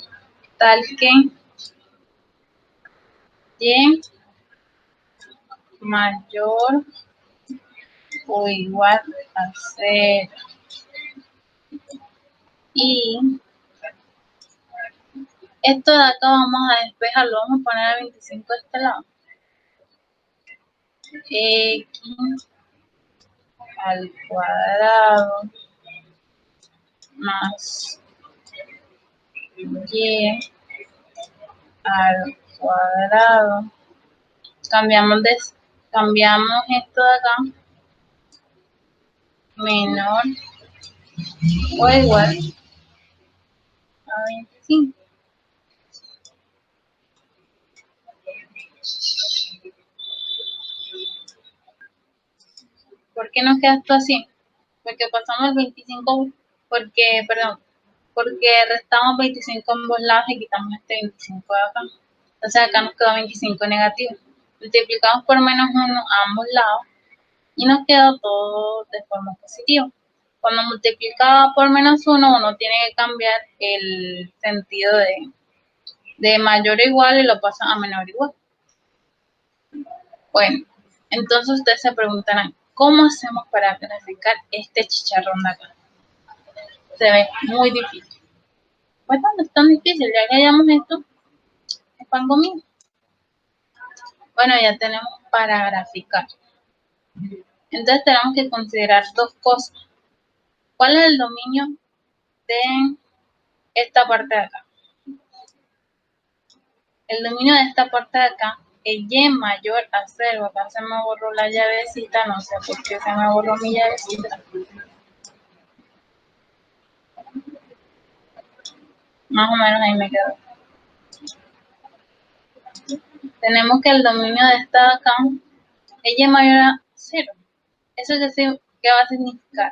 Tal que y mayor o igual a 0. Y esto de acá vamos a despejarlo, vamos a poner a 25 de este lado. X al cuadrado más y al cuadrado. Cambiamos esto de acá, menor o igual a 25. ¿Por qué nos queda esto así? Porque pasamos el 25, porque restamos 25 en ambos lados y quitamos este 25 de acá. Entonces acá nos quedó 25 negativo. Multiplicamos por menos 1 a ambos lados y nos quedó todo de forma positiva. Cuando multiplica por menos 1, uno tiene que cambiar el sentido de mayor o igual y lo pasa a menor o igual. Bueno, entonces ustedes se preguntarán, ¿cómo hacemos para graficar este chicharrón de acá? Se ve muy difícil. Pues no es tan difícil, ya que hayamos esto, es pan comido. Bueno, ya tenemos para graficar. Entonces tenemos que considerar dos cosas. ¿Cuál es el dominio de esta parte de acá? El dominio de esta parte de acá es y mayor a 0. Acá se me borró la llavecita, no sé por qué se me borró mi llavecita. Más o menos ahí me quedó. Tenemos que el dominio de esta de acá es y mayor a 0. ¿Eso qué va a significar?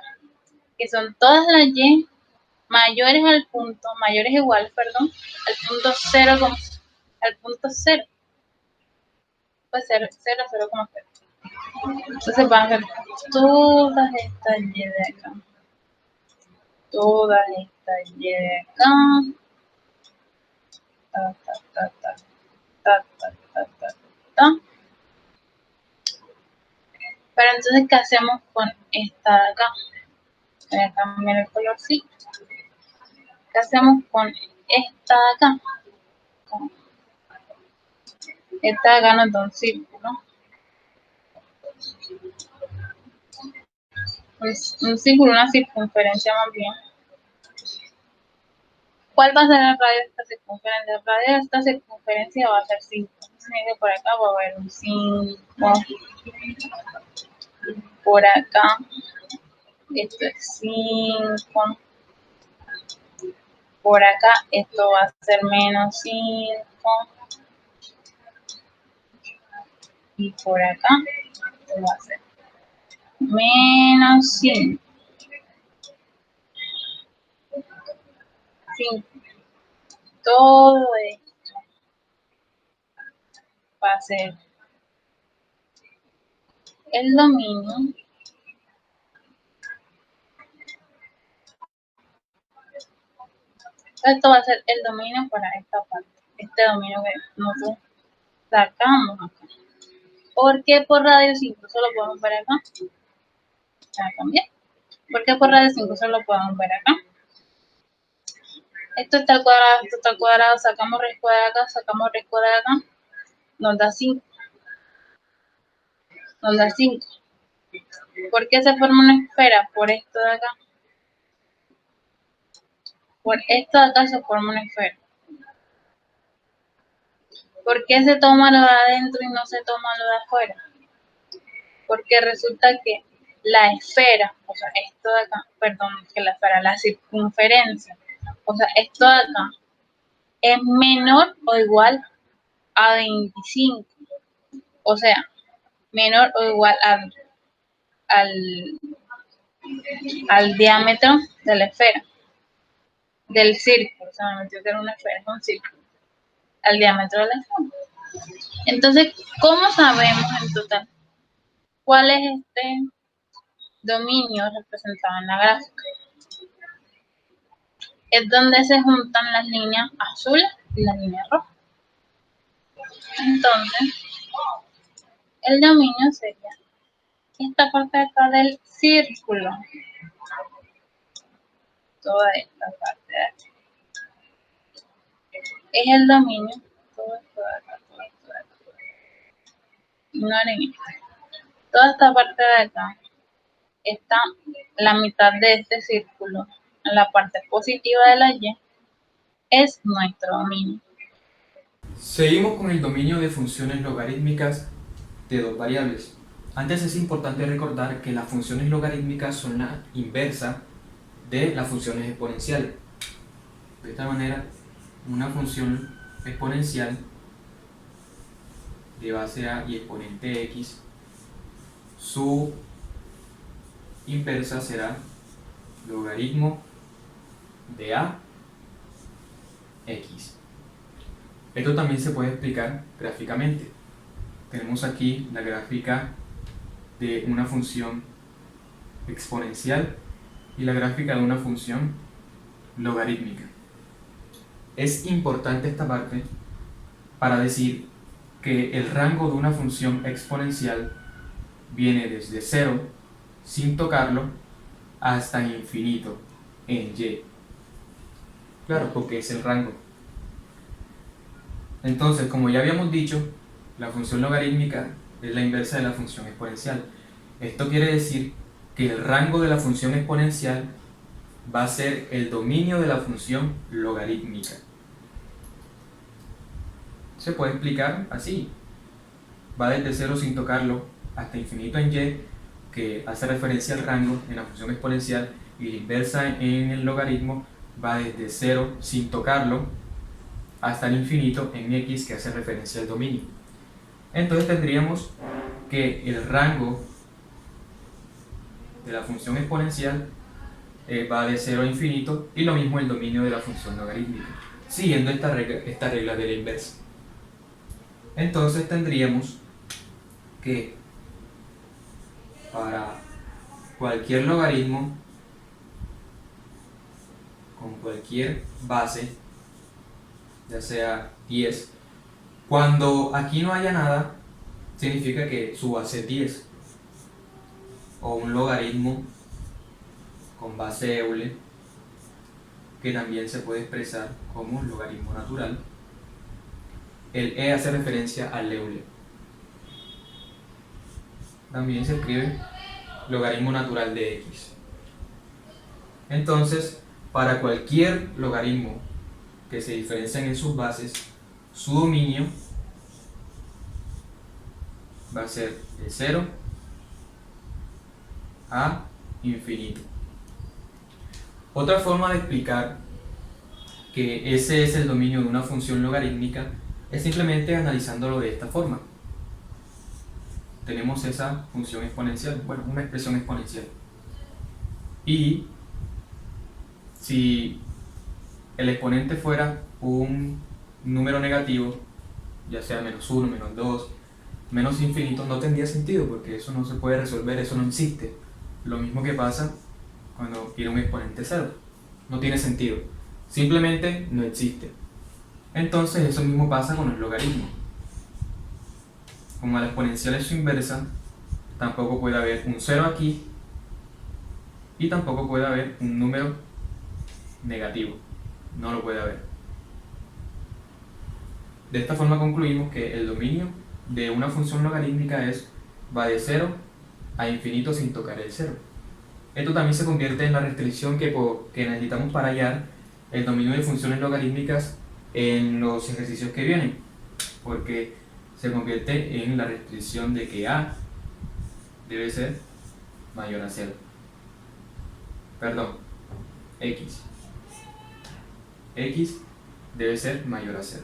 Que son todas las y mayores al punto, mayores igual, perdón, al punto 0, al punto 0. Pues 0, 0, 0,0. Entonces van a ser todas estas y de acá. Todas estas y de acá. Ta, ta, ta, ta, ta, ta, ta, ta, ta. Pero entonces, ¿qué hacemos con esta de acá? Voy a cambiar el colorcito. ¿Qué hacemos con esta de acá? Esta de acá nos da un círculo. Un círculo, una circunferencia más bien. ¿Cuál va a ser el radio de esta circunferencia? El radio de esta circunferencia va a ser 5. Entonces, por acá va a haber un 5. Por acá, esto es 5. Por acá, esto va a ser menos 5. Y por acá, esto va a ser menos 5. 5. Todo esto va a ser el dominio esto va a ser el dominio para esta parte, este dominio que nosotros sacamos acá. ¿Por qué por radio 5 solo podemos ver acá? Ya cambié. ¿Por qué por radio 5 solo podemos ver acá? Esto está al cuadrado, esto está al cuadrado, sacamos raíz cuadrada acá, sacamos raíz cuadrada acá, nos da 5. Nos da 5. ¿Por qué se forma una esfera? Por esto de acá. Por esto de acá se forma una esfera. ¿Por qué se toma lo de adentro y no se toma lo de afuera? Porque resulta que la esfera, o sea, esto de acá, perdón, que la esfera, la circunferencia, o sea, esto de acá, es menor o igual a 25. O sea, menor o igual al diámetro de la esfera, del círculo. O sea, me metió que era una esfera, es un círculo. Al diámetro de la esfera. Entonces, ¿cómo sabemos en total cuál es dominio representado en la gráfica. Es donde se juntan las líneas azules y las líneas rojas. Entonces, el dominio sería esta parte de acá del círculo. Toda esta parte de aquí. Es el dominio. Todo esto de acá, todo esto de acá. Ignoren esto. Toda esta parte de acá está la mitad de este círculo. En la parte positiva de la Y es nuestro dominio. Seguimos con el dominio de funciones logarítmicas de dos variables. Antes es importante recordar que las funciones logarítmicas son la inversa de las funciones exponenciales. De esta manera, una función exponencial de base A y exponente X, su inversa será logaritmo de A X. Esto también se puede explicar gráficamente. Tenemos aquí la gráfica de una función exponencial y la gráfica de una función logarítmica. Es importante esta parte para decir que el rango de una función exponencial viene desde 0, sin tocarlo, hasta infinito, en Y. Claro, porque es el rango. Entonces, como ya habíamos dicho, la función logarítmica es la inversa de la función exponencial. Esto quiere decir que el rango de la función exponencial va a ser el dominio de la función logarítmica. Se puede explicar así. Va desde 0 sin tocarlo hasta infinito en Y, que hace referencia al rango en la función exponencial, y la inversa en el logaritmo va desde 0 sin tocarlo hasta el infinito en X, que hace referencia al dominio. Entonces tendríamos que el rango de la función exponencial va de 0 a infinito, y lo mismo el dominio de la función logarítmica, siguiendo esta regla de la inversa. Entonces tendríamos que para cualquier logaritmo con cualquier base, ya sea 10, cuando aquí no haya nada, significa que su base es 10. O un logaritmo con base Euler, que también se puede expresar como un logaritmo natural. El E hace referencia al Euler. También se escribe logaritmo natural de X. Entonces, para cualquier logaritmo que se diferencien en sus bases, su dominio va a ser de 0 a infinito. Otra forma de explicar que ese es el dominio de una función logarítmica es simplemente analizándolo de esta forma. Tenemos esa función exponencial, bueno, una expresión exponencial. Y si el exponente fuera un número negativo, ya sea menos 1, menos 2, menos infinito, no tendría sentido, porque eso no se puede resolver, eso no existe. Lo mismo que pasa cuando tiene un exponente 0. No tiene sentido. Simplemente no existe. Entonces eso mismo pasa con el logaritmo. Como la exponencial es su inversa, tampoco puede haber un 0 aquí y tampoco puede haber un número negativo. No lo puede haber. De esta forma concluimos que el dominio de una función logarítmica va de 0 a infinito sin tocar el 0. Esto también se convierte en la restricción que necesitamos para hallar el dominio de funciones logarítmicas en los ejercicios que vienen, porque se convierte en la restricción de que A debe ser mayor a 0. Perdón, X debe ser mayor a 0.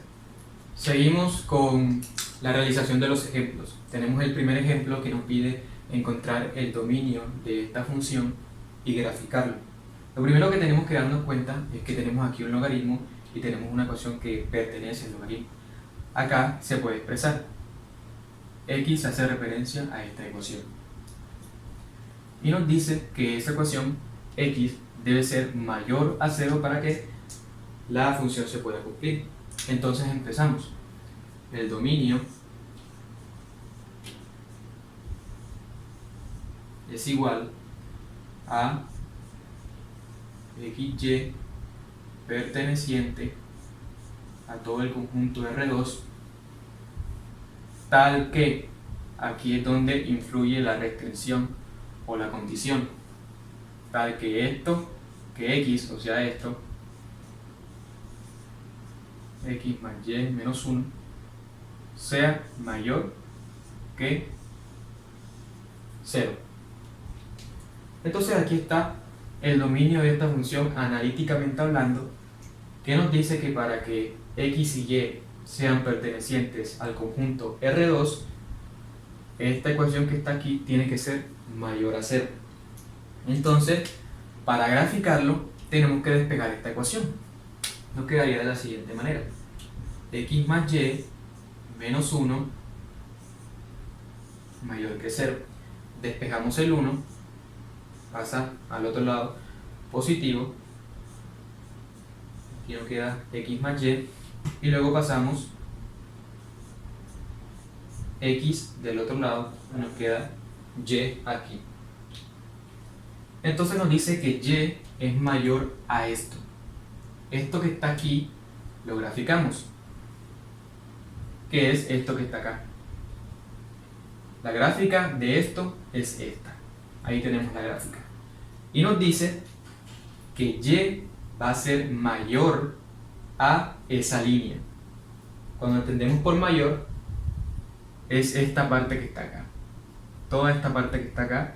Seguimos con la realización de los ejemplos. Tenemos el primer ejemplo que nos pide encontrar el dominio de esta función y graficarlo. Lo primero que tenemos que darnos cuenta es que tenemos aquí un logaritmo y tenemos una ecuación que pertenece al logaritmo. Acá se puede expresar. X hace referencia a esta ecuación. y nos dice que esa ecuación x debe ser mayor a 0 para que la función se pueda cumplir. Entonces empezamos. El dominio es igual a xy perteneciente a todo el conjunto R2, tal que, aquí es donde influye la restricción o la condición, tal que x, o sea esto, x más y menos 1, sea mayor que 0. Entonces aquí está el dominio de esta función analíticamente hablando, que nos dice que para que x y y sean pertenecientes al conjunto R2, esta ecuación que está aquí tiene que ser mayor a 0. Entonces, para graficarlo, tenemos que despegar esta ecuación. Nos quedaría de la siguiente manera: x más y menos 1 mayor que 0. Despejamos el 1, pasa al otro lado positivo, aquí nos queda x más y, y luego pasamos x del otro lado, nos queda y aquí. Entonces nos dice que y es mayor a esto. Esto que está aquí lo graficamos, que es esto que está acá. La gráfica de esto es esta. Ahí tenemos la gráfica. Y nos dice que y va a ser mayor a esa línea. Cuando entendemos por mayor, es esta parte que está acá. Toda esta parte que está acá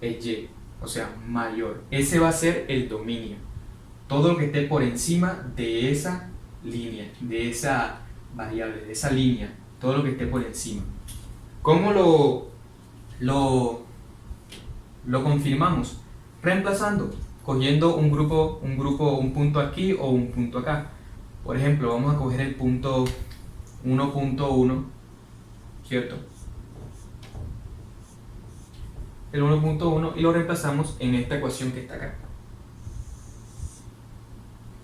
es y, o sea, mayor. Ese va a ser el dominio. Todo lo que esté por encima de esa línea, de esa variable, de esa línea, todo lo que esté por encima. ¿Cómo lo confirmamos? Reemplazando, cogiendo un punto aquí o un punto acá. Por ejemplo, vamos a coger el punto 1.1, ¿cierto? El 1.1 y lo reemplazamos en esta ecuación que está acá.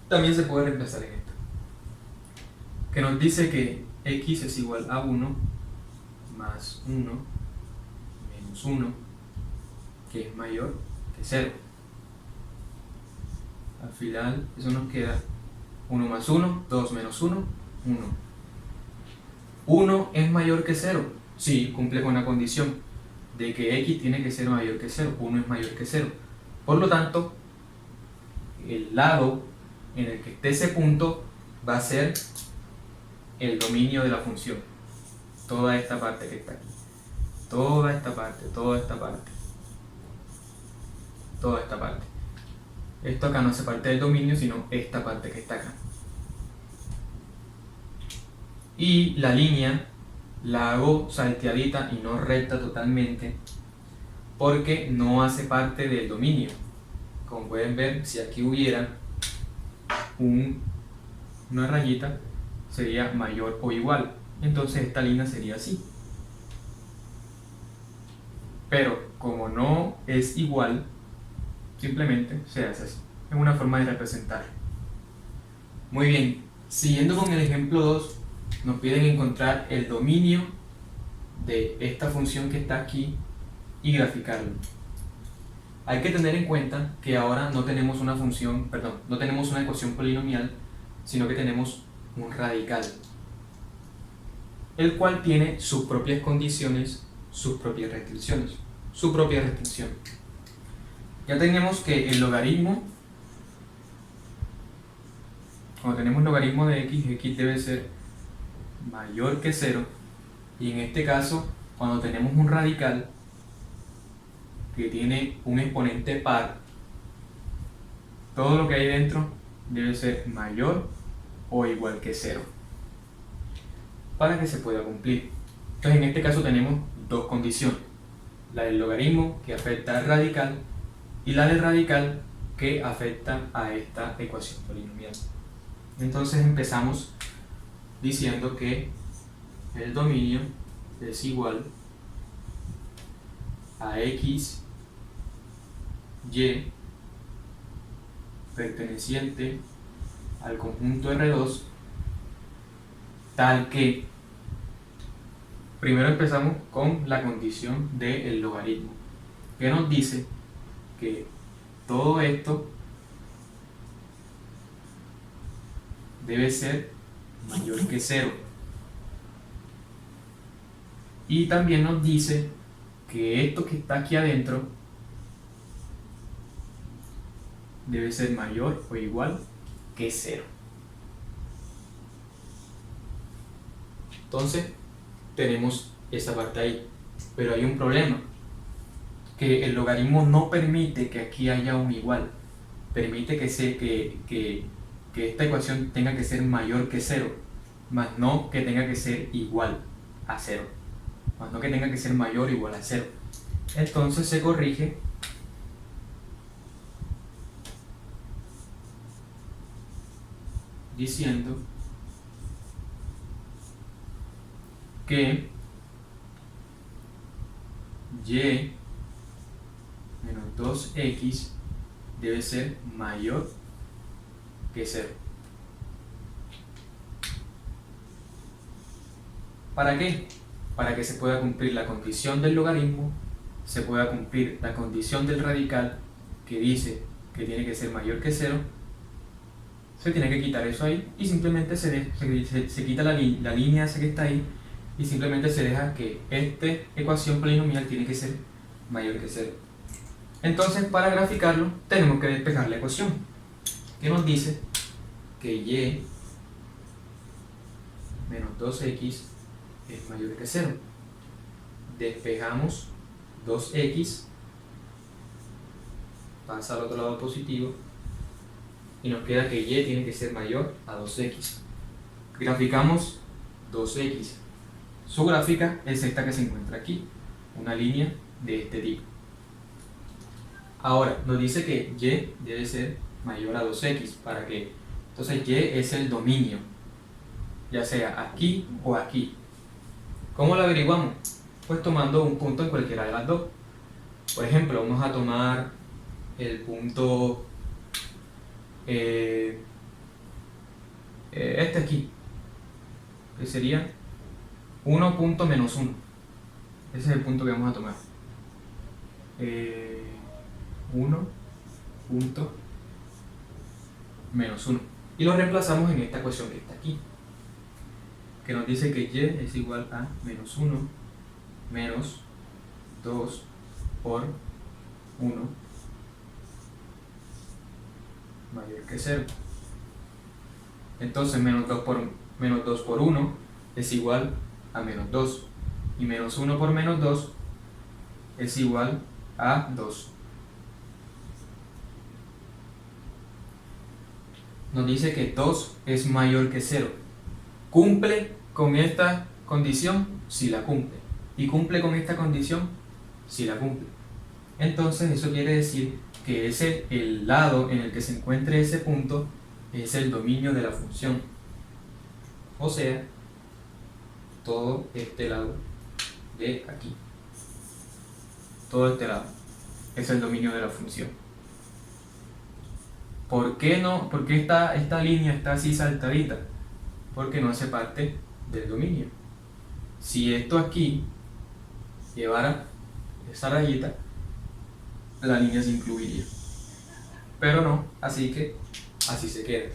También se puede reemplazar en esta, que nos dice que x es igual a 1 más 1 menos 1, que es mayor que 0. Al final eso nos queda 1 más 1, 2 menos 1, 1. 1 es mayor que 0. Sí, cumple con la condición de que x tiene que ser mayor que 0. 1 es mayor que 0. Por lo tanto, el lado en el que esté ese punto va a ser el dominio de la función. Toda esta parte que está aquí. Toda esta parte, toda esta parte. Toda esta parte. Esto acá no hace parte del dominio, sino esta parte que está acá. Y la línea la hago salteadita y no recta totalmente, porque no hace parte del dominio. Como pueden ver, si aquí hubiera una rayita, sería mayor o igual. Entonces esta línea sería así. Pero como no es igual, simplemente se hace así. Es una forma de representarlo. Muy bien, siguiendo con el ejemplo 2, nos piden encontrar el dominio de esta función que está aquí y graficarlo. Hay que tener en cuenta que ahora no tenemos una función, no tenemos una ecuación polinomial, sino que tenemos un radical, el cual tiene sus propias condiciones, sus propias restricciones, su propia restricción. Ya tenemos que el logaritmo, cuando tenemos logaritmo de x debe ser mayor que 0, y en este caso, cuando tenemos un radical que tiene un exponente par, todo lo que hay dentro debe ser mayor o igual que 0 para que se pueda cumplir. Entonces en este caso tenemos dos condiciones: la del logaritmo, que afecta al radical, y la del radical, que afecta a esta ecuación polinomial. Entonces empezamos diciendo que el dominio es igual a x y perteneciente al conjunto R2 tal que, primero empezamos con la condición del logaritmo, que nos dice que todo esto debe ser mayor que 0. Y también nos dice que esto que está aquí adentro debe ser mayor o igual que 0. Entonces, tenemos esa parte ahí. Pero hay un problema, que el logaritmo no permite que aquí haya un igual. Permite que esta ecuación tenga que ser mayor que 0, más no que tenga que ser igual a 0. Más no que tenga que ser mayor o igual a 0. Entonces se corrige diciendo que y menos 2x debe ser mayor que 0. ¿Para qué? Para que se pueda cumplir la condición del logaritmo, se pueda cumplir la condición del radical que dice que tiene que ser mayor que 0. Se tiene que quitar eso ahí y simplemente se quita la línea esa que está ahí y simplemente se deja que esta ecuación polinomial tiene que ser mayor que 0. Entonces, para graficarlo tenemos que despejar la ecuación, que nos dice que y menos 2x es mayor que 0. Despejamos 2x, pasa al otro lado positivo, y nos queda que y tiene que ser mayor a 2x. Graficamos 2x. Su gráfica es esta que se encuentra aquí, una línea de este tipo. Ahora, nos dice que y debe ser mayor a 2x. ¿Para qué? Entonces y es el dominio, ya sea aquí o aquí. ¿Cómo lo averiguamos? Pues tomando un punto en cualquiera de las dos. Por ejemplo, vamos a tomar el punto este aquí, que sería 1 punto menos 1. Ese es el punto que vamos a tomar. 1 punto menos 1. Y lo reemplazamos en esta ecuación que está aquí, que nos dice que y es igual a menos 1 menos 2 por 1 mayor que 0. Entonces menos 2 por 1 es igual a menos 2. Y menos 1 por menos 2 es igual a 2. Nos dice que 2 es mayor que 0. ¿Cumple con esta condición? Sí la cumple. ¿Y cumple con esta condición? Sí la cumple. Entonces eso quiere decir que el lado en el que se encuentre ese punto es el dominio de la función. O sea, todo este lado de aquí. Todo este lado es el dominio de la función. ¿Por qué no? ¿Por qué esta línea está así saltadita? Porque no hace parte del dominio. Si esto aquí llevara esa rayita, la línea se incluiría. Pero no, así que así se queda.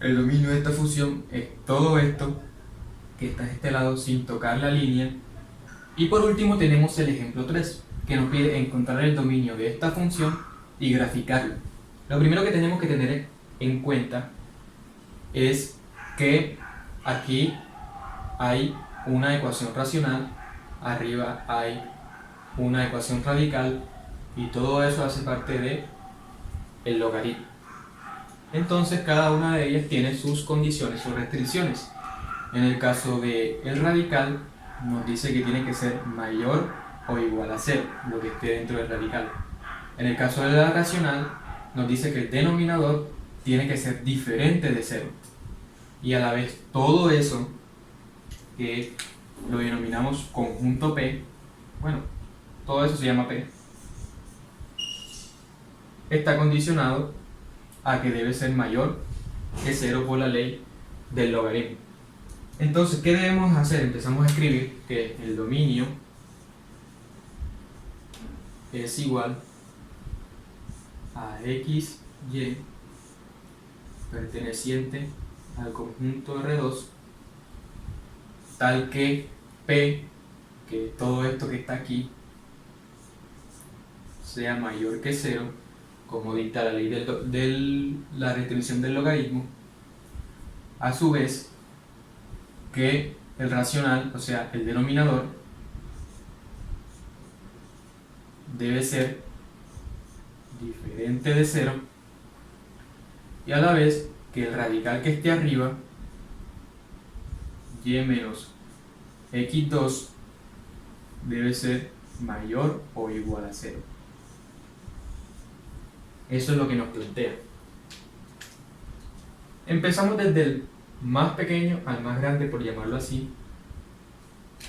El dominio de esta función es todo esto que está a este lado sin tocar la línea. Y por último tenemos el ejemplo 3, que nos pide encontrar el dominio de esta función y graficarlo. Lo primero que tenemos que tener en cuenta es que aquí hay una ecuación racional, arriba hay una ecuación radical y todo eso hace parte de el logaritmo. Entonces cada una de ellas tiene sus condiciones o restricciones. En el caso del radical nos dice que tiene que ser mayor o igual a 0, lo que esté dentro del radical. En el caso de la racional nos dice que el denominador tiene que ser diferente de 0. Y a la vez todo eso, que lo denominamos conjunto P, bueno, todo eso se llama P, está condicionado a que debe ser mayor que 0 por la ley del logaritmo. Entonces, ¿qué debemos hacer? Empezamos a escribir que el dominio es igual a x, y perteneciente al conjunto R2, tal que P, que todo esto que está aquí, sea mayor que 0, como dicta la ley de la restricción del logaritmo. A su vez, que el racional, o sea, el denominador, debe ser diferente de 0, y a la vez que el radical que esté arriba, y menos x2, debe ser mayor o igual a 0. Eso es lo que nos plantea. Empezamos desde el más pequeño al más grande, por llamarlo así.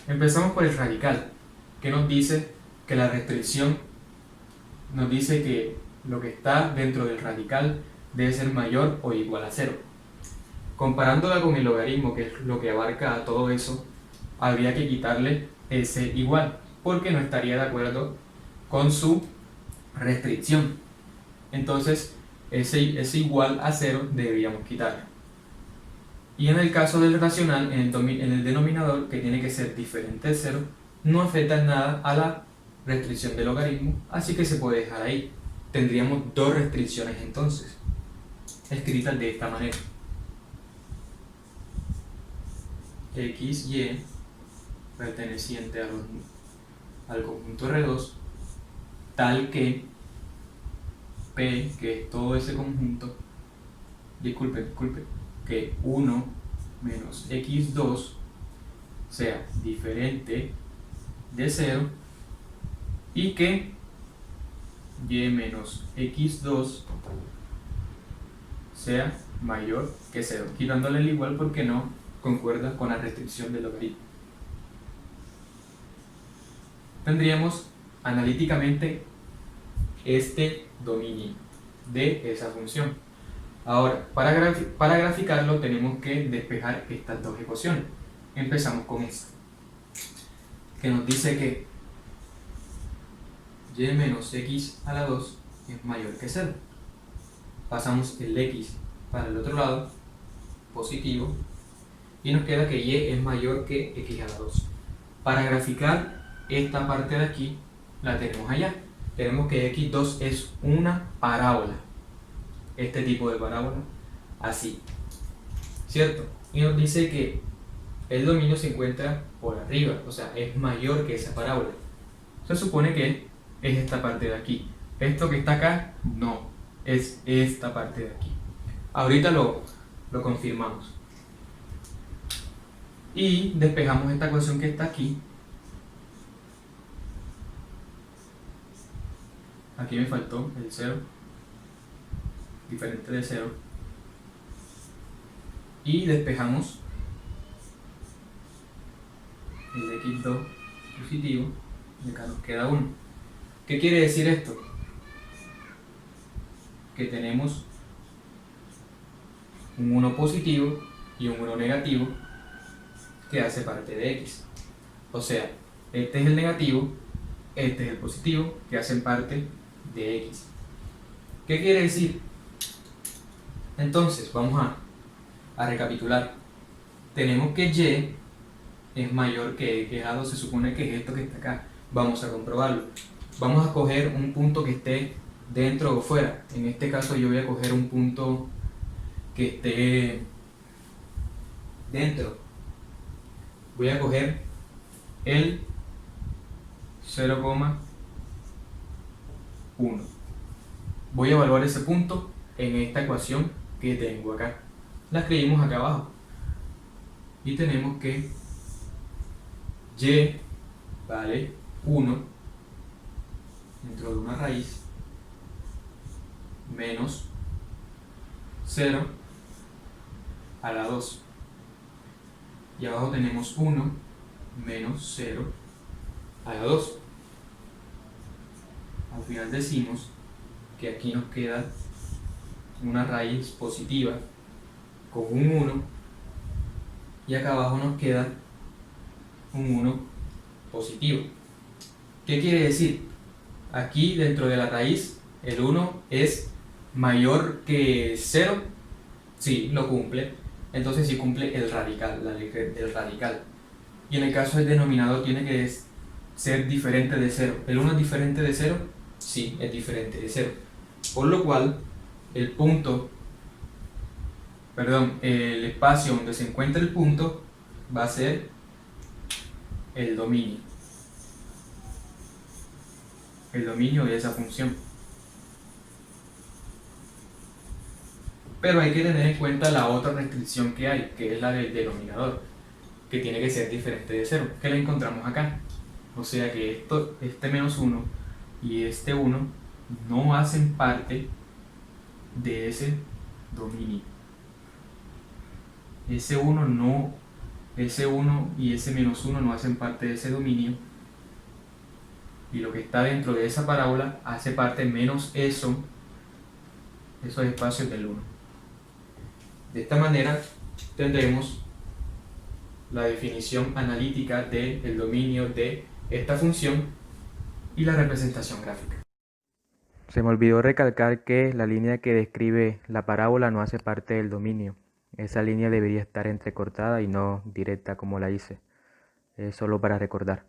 Empezamos por el radical, que nos dice que la restricción nos dice que lo que está dentro del radical debe ser mayor o igual a 0. Comparándola con el logaritmo, que es lo que abarca a todo eso, habría que quitarle ese igual, porque no estaría de acuerdo con su restricción. Entonces, ese igual a 0 deberíamos quitarlo. Y en el caso del racional, en el denominador, que tiene que ser diferente de 0, no afecta en nada a la restricción del logaritmo, así que se puede dejar ahí. Tendríamos dos restricciones entonces, escritas de esta manera: x, y perteneciente al conjunto R2, tal que P, que es todo ese conjunto, disculpe, que 1 menos x2 sea diferente de 0, y que y menos x2 sea mayor que 0, quitándole el igual porque no concuerda con la restricción del logaritmo. Tendríamos analíticamente este dominio de esa función. Ahora, para graficarlo tenemos que despejar estas dos ecuaciones. Empezamos con esta, que nos dice que y menos x a la 2 es mayor que 0. Pasamos el x para el otro lado, positivo, y nos queda que y es mayor que x a la 2. Para graficar esta parte de aquí, la tenemos allá. Tenemos que x2 es una parábola, este tipo de parábola, así, ¿cierto? Y nos dice que el dominio se encuentra por arriba, o sea, es mayor que esa parábola. Se supone que es esta parte de aquí. Esto que está acá, no, es esta parte de aquí. Ahorita lo confirmamos. Y despejamos esta ecuación que está aquí. Aquí me faltó el 0, diferente de 0. Y despejamos el x2 positivo, y acá nos queda 1. ¿Qué quiere decir esto? Que tenemos un 1 positivo y un 1 negativo que hace parte de x. O sea, este es el negativo, este es el positivo, que hacen parte de x. ¿Qué quiere decir? Entonces, vamos a recapitular. Tenemos que y es mayor que x a 2, se supone que es esto que está acá. Vamos a comprobarlo. Vamos a coger un punto que esté dentro o fuera. En este caso yo voy a coger un punto que esté dentro. Voy a coger el 0,1. Voy a evaluar ese punto en esta ecuación que tengo acá. La escribimos acá abajo. Y tenemos que y vale 1 dentro de una raíz menos 0 a la 2. Y abajo tenemos 1 menos 0 a la 2. Al final decimos que aquí nos queda una raíz positiva con un 1 y acá abajo nos queda un 1 positivo. ¿Qué quiere decir? Aquí dentro de la raíz el 1 es mayor que 0, sí, lo cumple, entonces sí cumple el radical, la ley del radical. Y en el caso del denominador tiene que ser diferente de 0. ¿El 1 es diferente de 0? Sí, es diferente de 0. Por lo cual, el espacio donde se encuentra el punto va a ser el dominio. El dominio de esa función. Pero hay que tener en cuenta la otra restricción que hay, que es la del denominador, que tiene que ser diferente de 0, que la encontramos acá. O sea que este menos 1 y este 1 no hacen parte de ese dominio. Ese 1 y ese menos 1 no hacen parte de ese dominio, y lo que está dentro de esa parábola hace parte menos esos espacios del 1. De esta manera tendremos la definición analítica del dominio de esta función y la representación gráfica. Se me olvidó recalcar que la línea que describe la parábola no hace parte del dominio. Esa línea debería estar entrecortada y no directa como la hice. Es solo para recordar.